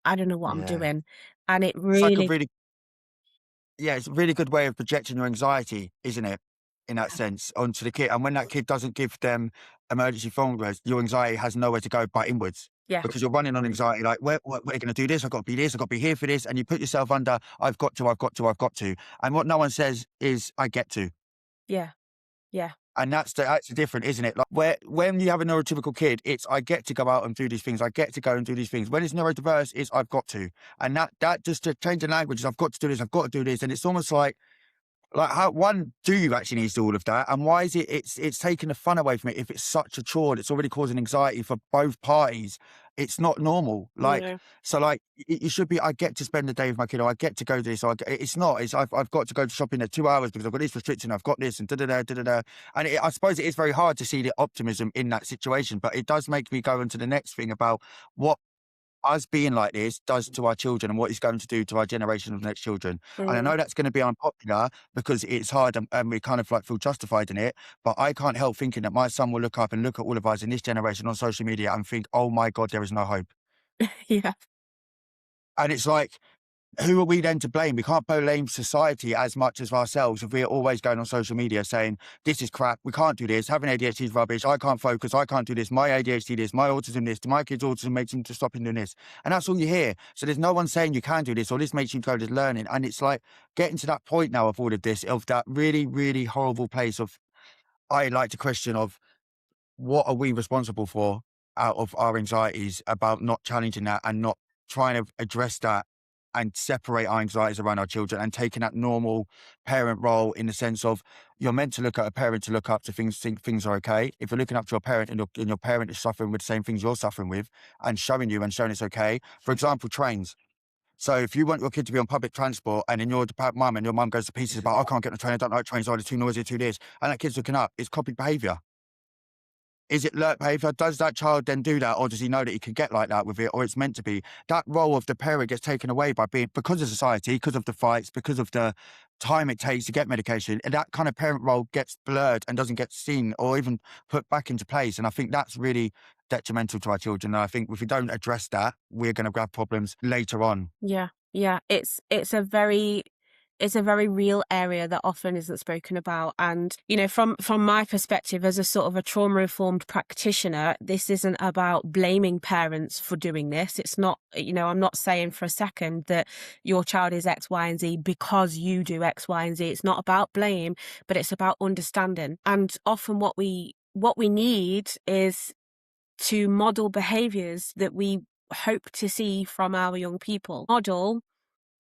I don't know what I'm Yeah. doing. And it It's like a really, really it's a really good way of projecting your anxiety, isn't it? In that sense, onto the kid. And when that kid doesn't give them emergency phone calls, your anxiety has nowhere to go but inwards. yeah, Because you're running on anxiety, like, we're going to do this, I've got to be this, I've got to be here for this. And you put yourself under, I've got to, I've got to, I've got to. And what no one says is, I get to. yeah, yeah, And that's different, isn't it? Like when you have a neurotypical kid, it's I get to go out and do these things. I get to go and do these things. When it's neurodiverse, it's I've got to. And that just to change the language is I've got to do this, I've got to do this. And it's almost like how one, do you actually need to do all of that? And why is it's taking the fun away from it if it's such a chore and it's already causing anxiety for both parties? It's not normal. Like, no, so like you should be, I get to spend the day with my kid, or I get to go to this, or it's not. It's I've got to go shopping at 2 hours because I've got this restriction, I've got this and da da da da da. And I suppose it is very hard to see the optimism in that situation, but it does make me go into the next thing about what us being like this does to our children and what it's going to do to our generation of next children. And I mm, know that's going to be unpopular because it's hard and we kind of like feel justified in it, but I can't help thinking that my son will look up and look at all of us in this generation on social media and think, oh my God, there is no hope. yeah, And it's like, who are we then to blame? We can't blame society as much as ourselves if we're always going on social media saying, this is crap, we can't do this, having ADHD is rubbish, I can't focus, I can't do this, my ADHD this, my autism this, my kid's autism makes him to stop doing this. And that's all you hear. So there's no one saying you can do this or this makes you go to learning. And it's like getting to that point now of all of this, of that really, really horrible place of, I like to question of, what are we responsible for out of our anxieties about not challenging that and not trying to address that and separate our anxieties around our children and taking that normal parent role in the sense of you're meant to look at a parent to look up to things, think things are okay. If you're looking up to your parent and your parent is suffering with the same things you're suffering with and showing you and showing it's okay. For example, trains. So if you want your kid to be on public transport and then your mum and your mum goes to pieces about, I can't get on the train, I don't like trains, they're too noisy, too this, and that kid's looking up, it's copied behaviour. Is it learnt behaviour? Does that child then do that? Or does he know that he can get like that with it? Or it's meant to be? That role of the parent gets taken away because of society, because of the fights, because of the time it takes to get medication. And that kind of parent role gets blurred and doesn't get seen or even put back into place. And I think that's really detrimental to our children. And I think if we don't address that, we're going to have problems later on. yeah, yeah. It's a very real area that often isn't spoken about. And, from my perspective as a sort of a trauma-informed practitioner, this isn't about blaming parents for doing this. It's not, I'm not saying for a second that your child is X, Y, and Z because you do X, Y, and Z. It's not about blame, but it's about understanding. And often what we need is to model behaviours that we hope to see from our young people. Model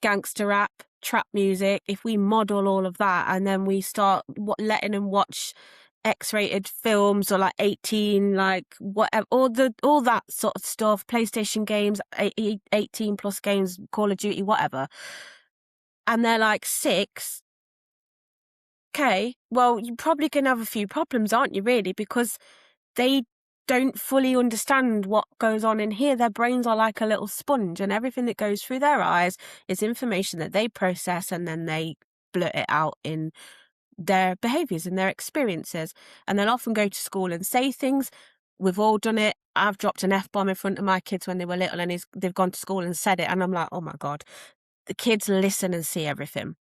gangster rap, trap music. If we model all of that and then we start letting them watch X-rated films or like 18, like whatever, all that sort of stuff, PlayStation games, 18 plus games, Call of Duty, whatever, and they're like 6, okay, well, you're probably going to have a few problems, aren't you, really? Because they don't fully understand what goes on in here. Their brains are like a little sponge, and everything that goes through their eyes is information that they process and then they blurt it out in their behaviours and their experiences. And they'll often go to school and say things. We've all done it. I've dropped an F-bomb in front of my kids when they were little and they've gone to school and said it. And I'm like, oh my God, the kids listen and see everything.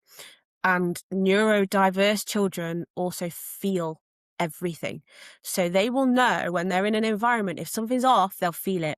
And neurodiverse children also feel everything. So they will know when they're in an environment, if something's off, they'll feel it.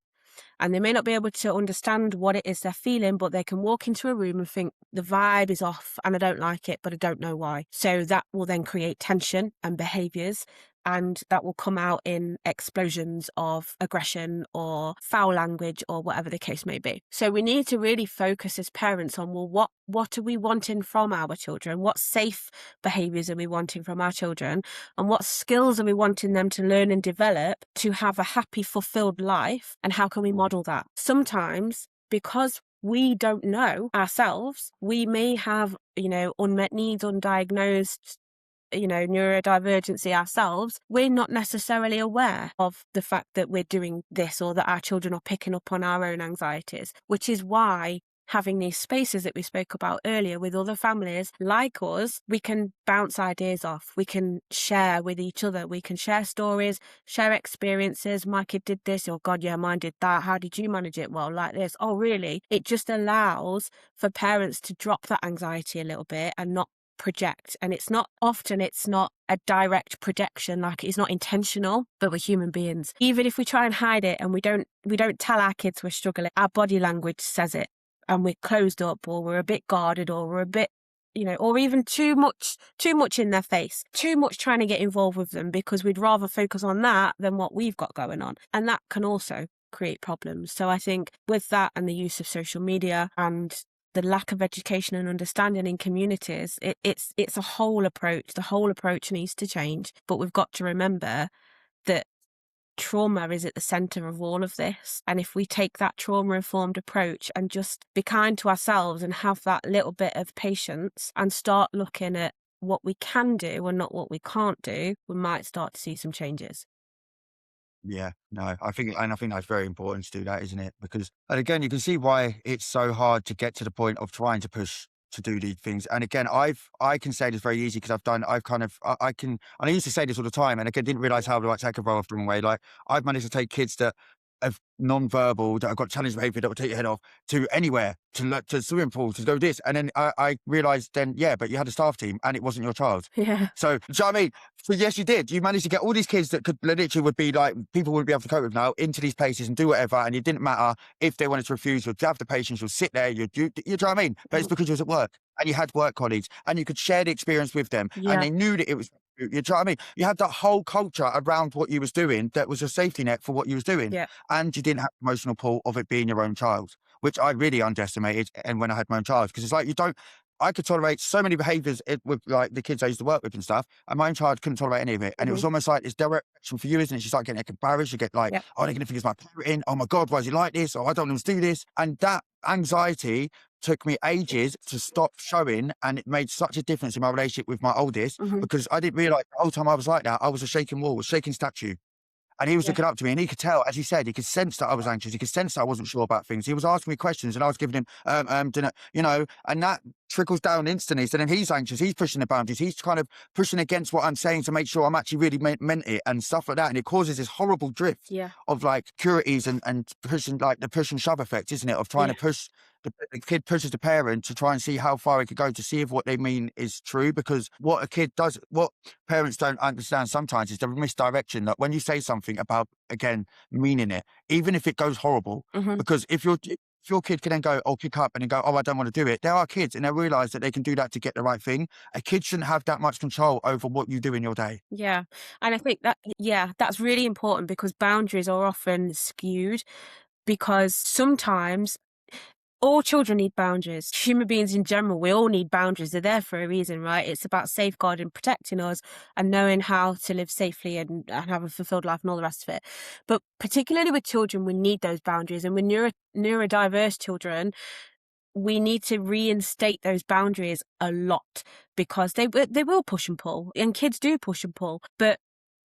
And they may not be able to understand what it is they're feeling, but they can walk into a room and think the vibe is off and I don't like it, but I don't know why. So that will then create tension and behaviours. and that will come out in explosions of aggression or foul language or whatever the case may be. So we need to really focus as parents on, well, what are we wanting from our children? What safe behaviours are we wanting from our children? And what skills are we wanting them to learn and develop to have a happy, fulfilled life? And how can we model that? Sometimes, because we don't know ourselves, we may have, unmet needs, undiagnosed, neurodivergency ourselves. We're not necessarily aware of the fact that we're doing this or that our children are picking up on our own anxieties, which is why having these spaces that we spoke about earlier with other families like us, we can bounce ideas off. We can share with each other. We can share stories, share experiences. My kid did this. Oh God, yeah, mine did that. How did you manage it? Well, like this. Oh, really? It just allows for parents to drop that anxiety a little bit and not project. And it's not a direct projection, like it's not intentional, but we're human beings. Even if we try and hide it and we don't tell our kids we're struggling, our body language says it. And we're closed up, or we're a bit guarded, or we're a bit, or even too much in their face, too much trying to get involved with them because we'd rather focus on that than what we've got going on. And that can also create problems. So I think with that and the use of social media and the lack of education and understanding in communities, it's a whole approach. The whole approach needs to change. But we've got to remember that trauma is at the centre of all of this. And if we take that trauma-informed approach and just be kind to ourselves and have that little bit of patience and start looking at what we can do and not what we can't do, we might start to see some changes. Yeah, no, I think that's very important to do that, isn't it? Because, and again, you can see why it's so hard to get to the point of trying to push to do these things. And again, I can say this very easy because I used to say this all the time, and again, didn't realize how to take a role off the wrong way. Like, I've managed to take kids that have non-verbal, that have got challenge behavior that will take your head off, to anywhere, to swimming pool, to go this. And then I realized then, yeah, but you had a staff team and it wasn't your child. Yeah. So, do you know what I mean? So yes, you did. You managed to get all these kids that could literally would be like, people wouldn't be able to cope with now, into these places and do whatever. And it didn't matter if they wanted to refuse, you'd have the patience, you'll sit there, you know what I mean? But it's because you was at work and you had work colleagues and you could share the experience with them. Yeah. And they knew that it was, you know what I mean? You had that whole culture around what you was doing that was a safety net for what you was doing. Yeah. And you didn't have the emotional pull of it being your own child, which I really underestimated. And when I had my own child, because it's like, I could tolerate so many behaviours with like the kids I used to work with and stuff, and my own child couldn't tolerate any of it. And it was almost like this direct reaction for you, isn't it? You start getting embarrassed, you get like, oh, they're going to think it's my parenting. Oh my God, why is he like this? Oh, I don't want him to do this. And that anxiety took me ages to stop showing, and it made such a difference in my relationship with my oldest, because I didn't realise the whole time I was like that, I was a shaking wall, a shaking statue. And he was looking up to me, and he could tell, as he said, he could sense that I was anxious. He could sense that I wasn't sure about things. He was asking me questions, and I was giving him, and that trickles down instantly. So then he's anxious. He's pushing the boundaries. He's kind of pushing against what I'm saying to make sure I'm actually really meant it and stuff like that. And it causes this horrible drift of like curities and pushing, like the push and shove effect, isn't it? Of trying to push. The kid pushes the parent to try and see how far it could go to see if what they mean is true. Because what a kid does, what parents don't understand sometimes is the misdirection. That when you say something about, again, meaning it, even if it goes horrible, because if your kid can then go, oh, pick up and then go, oh, I don't want to do it. There are kids and they realise that they can do that to get the right thing. A kid shouldn't have that much control over what you do in your day. Yeah. And I think that's really important, because boundaries are often skewed, because sometimes all children need boundaries. Human beings in general, we all need boundaries. They're there for a reason, right? It's about safeguarding, protecting us and knowing how to live safely and have a fulfilled life and all the rest of it. But particularly with children, we need those boundaries. And with neurodiverse children, we need to reinstate those boundaries a lot, because they will push and pull, and kids do push and pull. But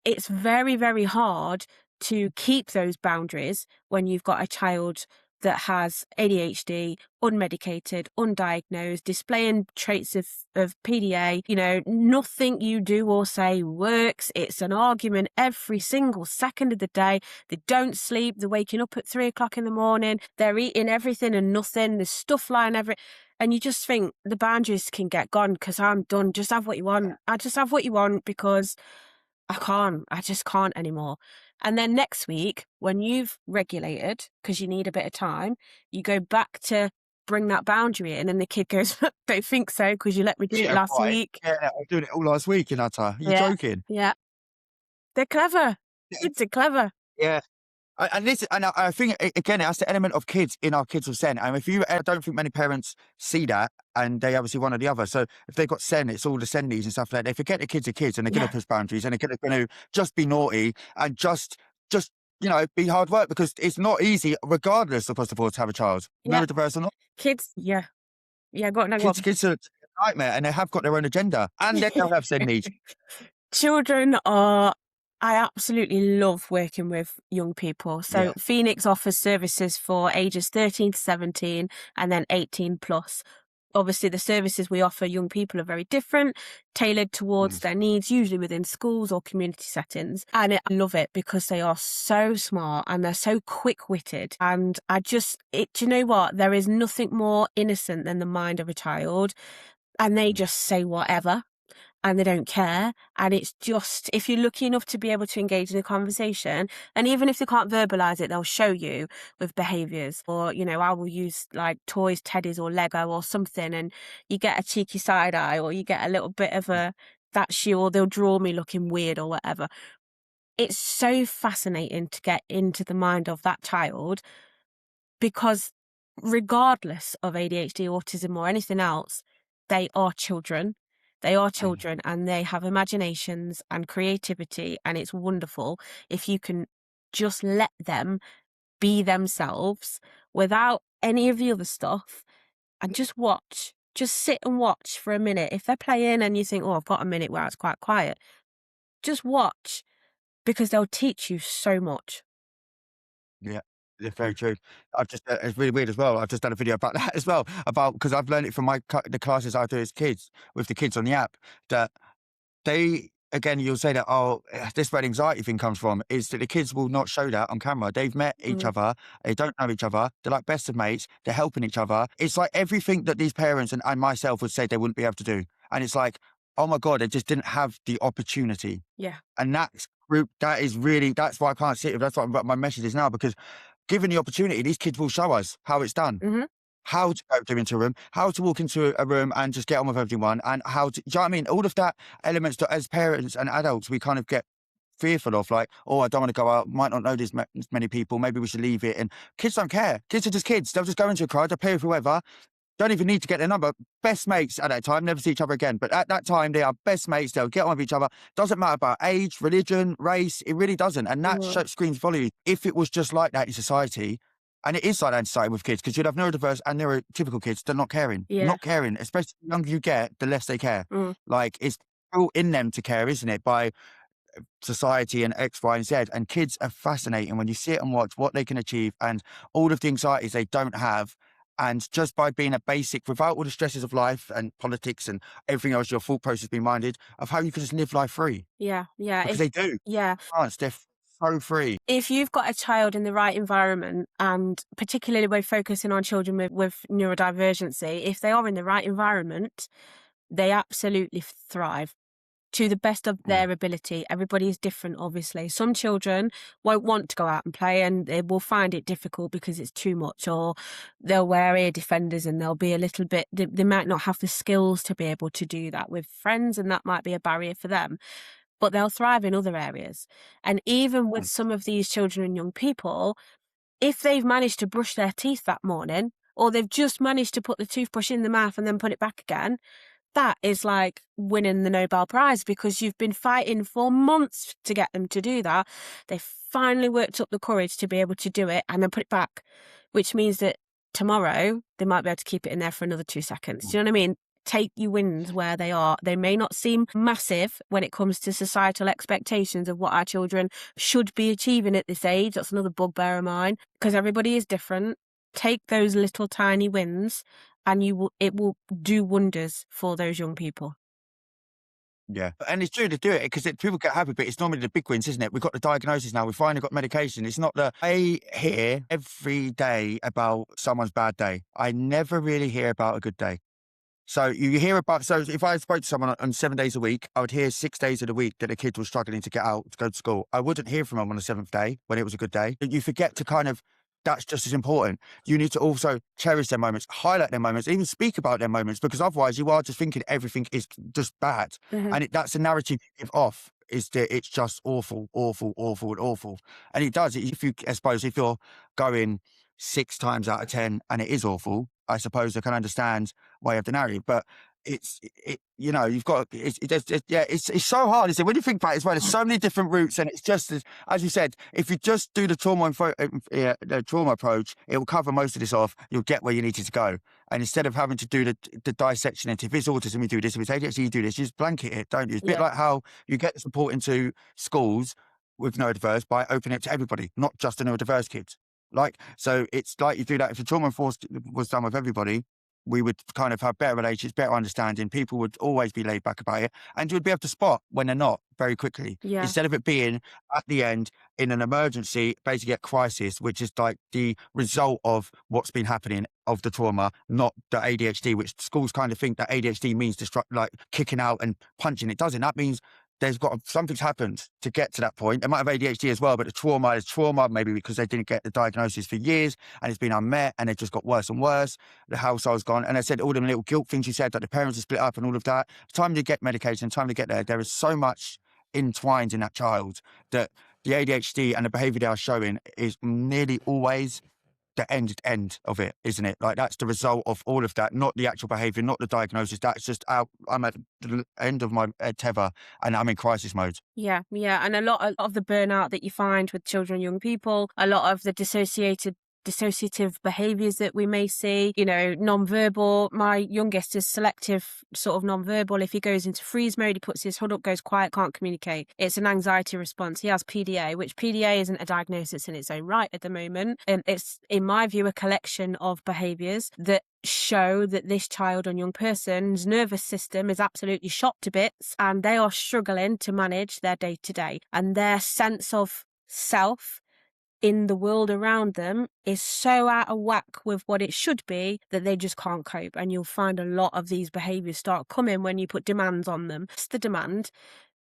it's very, very hard to keep those boundaries when you've got a child that has ADHD, unmedicated, undiagnosed, displaying traits of PDA. Nothing you do or say works. It's an argument every single second of the day. They don't sleep. They're waking up at 3 o'clock in the morning. They're eating everything and nothing. There's stuff flying everywhere. And you just think the boundaries can get gone because I'm done. Just have what you want. I just have what you want because I just can't anymore. And then next week, when you've regulated, because you need a bit of time, you go back to bring that boundary in, and the kid goes, don't think so, because you let me do it last week. Yeah, I was doing it all last week in Utter. You're joking. Yeah. They're clever. Kids are clever. Yeah. I think again, that's the element of kids in our Kids with Sen. And I don't think many parents see that, and they obviously one or the other. So if they've got Sen, it's all the Sen needs and stuff like that. They forget the kids are kids, and they're going to push boundaries, and they're going to just be naughty and just be hard work, because it's not easy, regardless across the board, to have a child, Yeah. neurodiverse or not. Kids, yeah. Go on. Kids are a nightmare, and they have got their own agenda, and they don't have Sen needs. Children are, I absolutely love working with young people. So Yeah. Phoenix offers services for ages 13 to 17 and then 18 plus. Obviously, the services we offer young people are very different, tailored towards their needs, usually within schools or community settings. And I love it because they are so smart and they're so quick-witted. And do you know what? There is nothing more innocent than the mind of a child. And they just say whatever. And they don't care. And it's just, if you're lucky enough to be able to engage in a conversation, and even if they can't verbalize it, they'll show you with behaviours. Or, I will use like toys, teddies or Lego or something, and you get a cheeky side eye, or you get a little bit of that's you, or they'll draw me looking weird or whatever. It's so fascinating to get into the mind of that child, because regardless of ADHD, autism or anything else, they are children. They are children and they have imaginations and creativity, and it's wonderful if you can just let them be themselves without any of the other stuff and just watch. Just sit and watch for a minute. If they're playing and you think, oh, I've got a minute where it's quite quiet, just watch, because they'll teach you so much. Yeah, it's very true. It's really weird as well. I've just done a video about that as well, because I've learned it from the classes I do as kids, with the kids on the app, that again, you'll say that, this is where the anxiety thing comes from, is that the kids will not show that on camera. They've met each other. They don't know each other. They're like best of mates. They're helping each other. It's like everything that these parents and myself would say they wouldn't be able to do. And it's like, oh my God, they just didn't have the opportunity. Yeah. And that's why I can't sit with. That's what my message is now, because given the opportunity, these kids will show us how it's done. Mm-hmm. How to go into a room, how to walk into a room and just get on with everyone, and how to, do you know what I mean? All of that elements that as parents and adults, we kind of get fearful of, like, I don't want to go out, might not know this many people, maybe we should leave it. And kids don't care. Kids are just kids. They'll just go into a crowd, they'll play with whoever. Don't even need to get their number. Best mates at that time, never see each other again. But at that time, they are best mates. They'll get on with each other. Doesn't matter about age, religion, race. It really doesn't. And that screams volumes. If it was just like that in society, and it is like that in society with kids, because you'd have neurodiverse and neurotypical kids, they're not caring. Yeah. Not caring. Especially the younger you get, the less they care. Like, it's all in them to care, isn't it? By society and X, Y, and Z. And kids are fascinating when you sit and watch what they can achieve and all of the anxieties they don't have. And just by being a basic, without all the stresses of life and politics and everything else, your thought process being minded of how you can just live life free. Yeah. Because they do. Yeah. They're so free. If you've got a child in the right environment, and particularly we're focusing on children with neurodivergency, if they are in the right environment, they absolutely thrive to the best of their ability. Everybody is different, obviously. Some children won't want to go out and play, and they will find it difficult because it's too much, or they'll wear ear defenders and they'll be a little bit, they might not have the skills to be able to do that with friends, and that might be a barrier for them. But they'll thrive in other areas. And even with some of these children and young people, if they've managed to brush their teeth that morning, or they've just managed to put the toothbrush in the mouth and then put it back again, that is like winning the Nobel Prize, because you've been fighting for months to get them to do that. They finally worked up the courage to be able to do it and then put it back, which means that tomorrow they might be able to keep it in there for another 2 seconds. Do you know what I mean? Take your wins where they are. They may not seem massive when it comes to societal expectations of what our children should be achieving at this age. That's another bugbear of mine, because everybody is different. Take those little tiny wins and it will do wonders for those young people. Yeah. And it's true to do it, because people get happy, but it's normally the big wins, isn't it? We've got the diagnosis now. We've finally got medication. It's not I hear every day about someone's bad day. I never really hear about a good day. So you hear about, so if I spoke to someone on 7 days a week, I would hear 6 days of the week that the kid was struggling to get out to go to school. I wouldn't hear from them on the 7th day when it was a good day. You forget to kind of, that's just as important. You need to also cherish their moments, highlight their moments, even speak about their moments, because otherwise you are just thinking everything is just bad. And that's a narrative you give off. is that it's just awful, awful, awful, and awful. And it does. If you, I suppose, if you're going 6 times out of 10 and it is awful, I suppose I can understand why you have the narrative. But you've got it's so hard. Isn't it? When you think about it as well, there's so many different routes, and it's just as you said, if you just do the the trauma approach, it will cover most of this off. You'll get where you needed to go, and instead of having to do the dissection into if it's autism, you do this. If it's ADHD, you do this. You just blanket it, don't you? It's a bit like how you get support into schools with neurodiverse by opening it to everybody, not just the neurodiverse kids. So it's like you do that. If the trauma enforced was done with everybody, we would kind of have better relationships, better understanding. People would always be laid back about it, and you would be able to spot when they're not very quickly. Yeah. Instead of it being at the end in an emergency, basically at crisis, which is like the result of what's been happening of the trauma, not the ADHD, which schools kind of think that ADHD means like kicking out and punching. It doesn't. That means something's happened to get to that point. They might have ADHD as well, but the trauma is trauma, maybe because they didn't get the diagnosis for years and it's been unmet and it just got worse and worse. The household's gone. And I said all them little guilt things you said, that the parents are split up and all of that. Time to get medication, time to get there is so much entwined in that child that the ADHD and the behaviour they are showing is nearly always the end of it, isn't it? Like that's the result of all of that, not the actual behaviour, not the diagnosis. That's just I'm at the end of my tether and I'm in crisis mode. Yeah. And a lot of the burnout that you find with children and young people, a lot of the dissociative behaviours that we may see, non-verbal. My youngest is selective sort of non-verbal. If he goes into freeze mode, he puts his hood up, goes quiet, can't communicate. It's an anxiety response. He has PDA, which PDA isn't a diagnosis in its own right at the moment. It's, in my view, a collection of behaviours that show that this child and young person's nervous system is absolutely shot to bits, and they are struggling to manage their day-to-day, and their sense of self in the world around them is so out of whack with what it should be that they just can't cope. And you'll find a lot of these behaviours start coming when you put demands on them. It's the demand.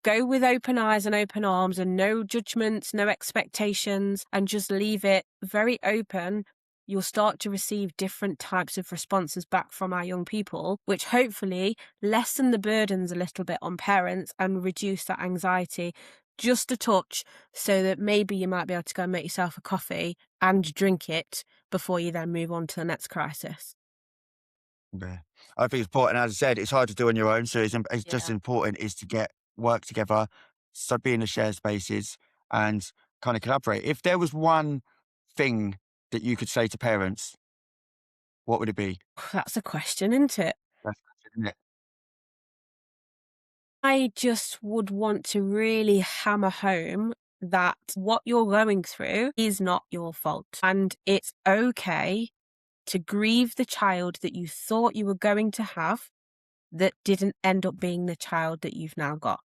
Go with open eyes and open arms and no judgments, no expectations, and just leave it very open. You'll start to receive different types of responses back from our young people, which hopefully lessen the burdens a little bit on parents and reduce that anxiety just a touch, so that maybe you might be able to go and make yourself a coffee and drink it before you then move on to the next crisis. Yeah. I think it's important. As I said, it's hard to do on your own. So it's just important is to work together, so be in the shared spaces and kind of collaborate. If there was one thing that you could say to parents, what would it be? That's a question, isn't it? That's it, isn't it? I just would want to really hammer home that what you're going through is not your fault. And it's okay to grieve the child that you thought you were going to have that didn't end up being the child that you've now got.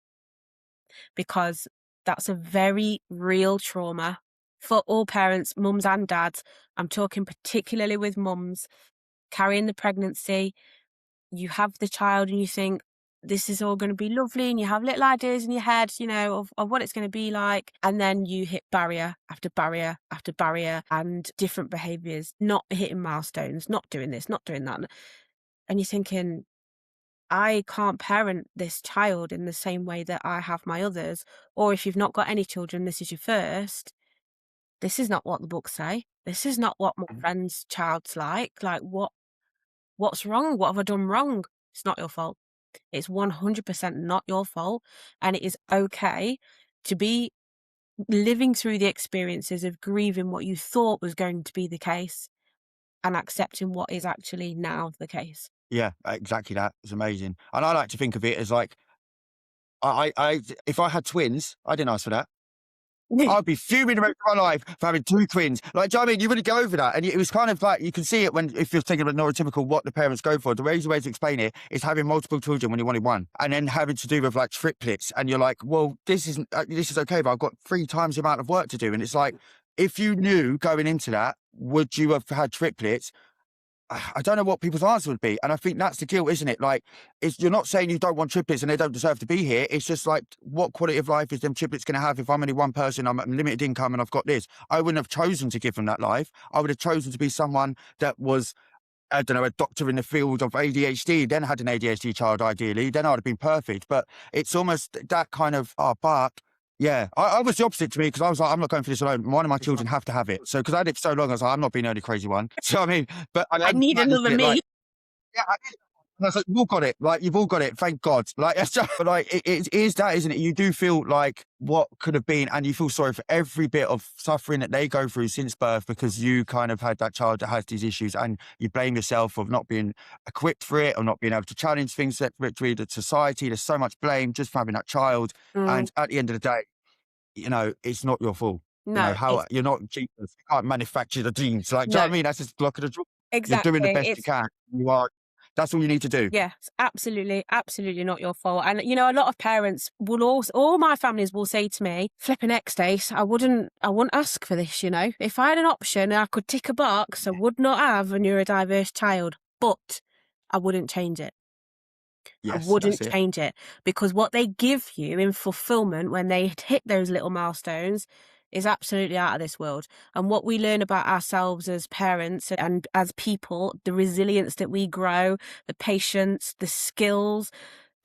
Because that's a very real trauma for all parents, mums and dads. I'm talking particularly with mums carrying the pregnancy. You have the child and you think, this is all going to be lovely, and you have little ideas in your head, of what it's going to be like. And then you hit barrier after barrier after barrier and different behaviours, not hitting milestones, not doing this, not doing that. And you're thinking, I can't parent this child in the same way that I have my others. Or if you've not got any children, this is your first. This is not what the books say. This is not what my friend's child's like. Like, what's wrong? What have I done wrong? It's not your fault. It's 100% not your fault. And it is okay to be living through the experiences of grieving what you thought was going to be the case and accepting what is actually now the case. Yeah, exactly that. It's amazing. And I like to think of it as like, if I had twins, I didn't ask for that. I'd be fuming the rest of my life for having 2 twins. Like, do you know what I mean? You wouldn't go over that. And it was kind of like, you can see it if you're thinking about neurotypical, what the parents go for. The easy way to explain it is having multiple children when you wanted one. And then having to do with like triplets. And you're like, well, this is okay, but I've got 3 times the amount of work to do. And it's like, if you knew going into that, would you have had triplets? I don't know what people's answer would be. And I think that's the guilt, isn't it? Like, you're not saying you don't want triplets and they don't deserve to be here. It's just like, what quality of life is them triplets going to have if I'm only one person, I'm limited income and I've got this? I wouldn't have chosen to give them that life. I would have chosen to be someone that was I don't know, a doctor in the field of ADHD, then had an ADHD child ideally, then I'd have been perfect. But it's almost that kind of, but yeah, I was the opposite to me because I was like, I'm not going for this alone. One of my children have to have it. So because I did it for so long, I was like, I'm not being the only crazy one. So I mean, but I I need understand this another bit, me. like, yeah, I did. And I was like, you've all got it. Like, you've all got it. Thank God. Like, it's just, like it is that, isn't it? You do feel like what could have been, and you feel sorry for every bit of suffering that they go through since birth because you kind of had that child that has these issues, and you blame yourself for not being equipped for it or not being able to challenge things that with the society. There's so much blame just for having that child. And at the end of the day, it's not your fault. No, How you're not Jesus. You can't manufacture the genes. Like, do you know no, what I mean? That's just block of the draw. You're doing the exactly. best you can. You are. That's all you need to do. Yes, absolutely, absolutely not your fault. And a lot of parents will also, all my families will say to me, "Flipping X days, I wouldn't ask for this. If I had an option and I could tick a box, I would not have a neurodiverse child, but I wouldn't change it. I Yes, wouldn't that's it. change it because what they give you in fulfillment when they hit those little milestones is absolutely out of this world. And what we learn about ourselves as parents and as people, the resilience that we grow, the patience, the skills,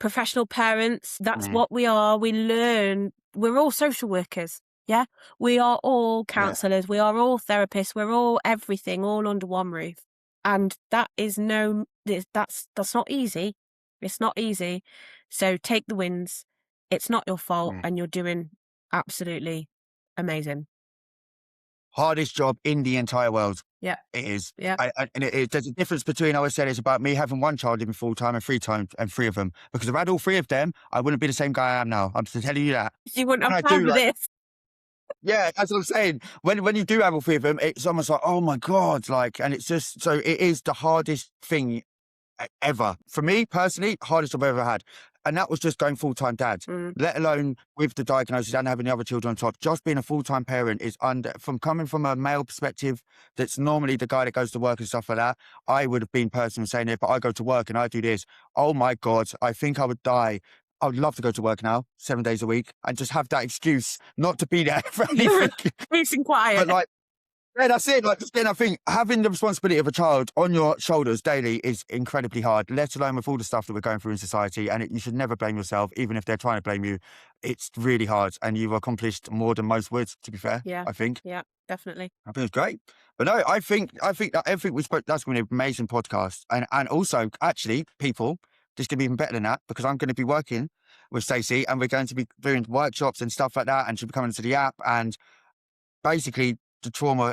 professional parents, that's what we are. We learn, we're all social workers. Yeah. We are all Yeah. counsellors. We are all therapists. We're all everything, all under one roof. And that is that's not easy. It's not easy. So take the wins. It's not your fault and you're doing absolutely amazing. Hardest job in the entire world. Yeah. It is. Yeah. There's a difference between, I always say, it's about me having one child living full time and three of them. Because if I had all three of them, I wouldn't be the same guy I am now. I'm just telling you that. You wouldn't And have I time do, for like, this. yeah, that's what I'm saying. When you do have all three of them, it's almost like, oh my God, like, and it's just, so it is the hardest thing ever. For me personally, hardest I've ever had. And that was just going full-time dad, let alone with the diagnosis and having the other children on top. Just being a full-time parent is coming from a male perspective, that's normally the guy that goes to work and stuff like that. I would have been personally saying it, but I go to work and I do this. Oh my God, I think I would die. I would love to go to work now, 7 days a week, and just have that excuse not to be there for anything. Peace and quiet. But like, yeah, that's it. Like, again, I think having the responsibility of a child on your shoulders daily is incredibly hard, let alone with all the stuff that we're going through in society. And you should never blame yourself, even if they're trying to blame you. It's really hard. And you've accomplished more than most would, to be fair, Yeah. I think. Yeah, definitely. I think it's great. But no, I think that everything we spoke, that's going to be an amazing podcast. And also, actually, people, this could be even better than that, because I'm going to be working with Stacey and we're going to be doing workshops and stuff like that. And she'll be coming to the app, and basically the trauma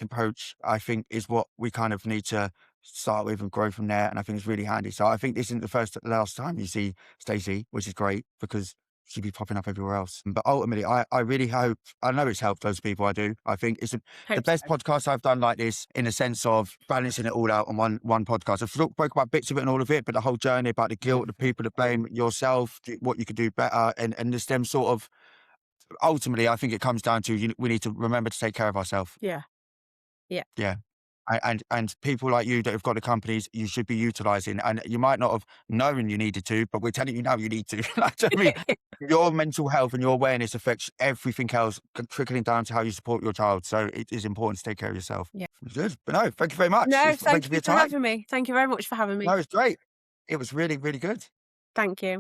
approach, I think, is what we kind of need to start with and grow from there. And I think it's really handy. So I think this isn't the last time you see Stacey, which is great because she'll be popping up everywhere else. But ultimately, I really hope, I know it's helped those people. I do. I think it's the best podcast I've done like this, in the sense of balancing it all out on one podcast. I've spoke about bits of it and all of it, but the whole journey about the guilt, the people that blame yourself, what you could do better, and just them sort of, ultimately, I think it comes down to we need to remember to take care of ourselves. Yeah. Yeah. Yeah. And people like you that have got the companies, you should be utilising. And you might not have known you needed to, but we're telling you now you need to. Like, do you know what I mean? Your mental health and your awareness affects everything else, trickling down to how you support your child. So it is important to take care of yourself. Yeah. Good. But no, thank you very much. No, Thank you for your time. having me. Thank you very much for having me. No, it's great. It was really, really good. Thank you.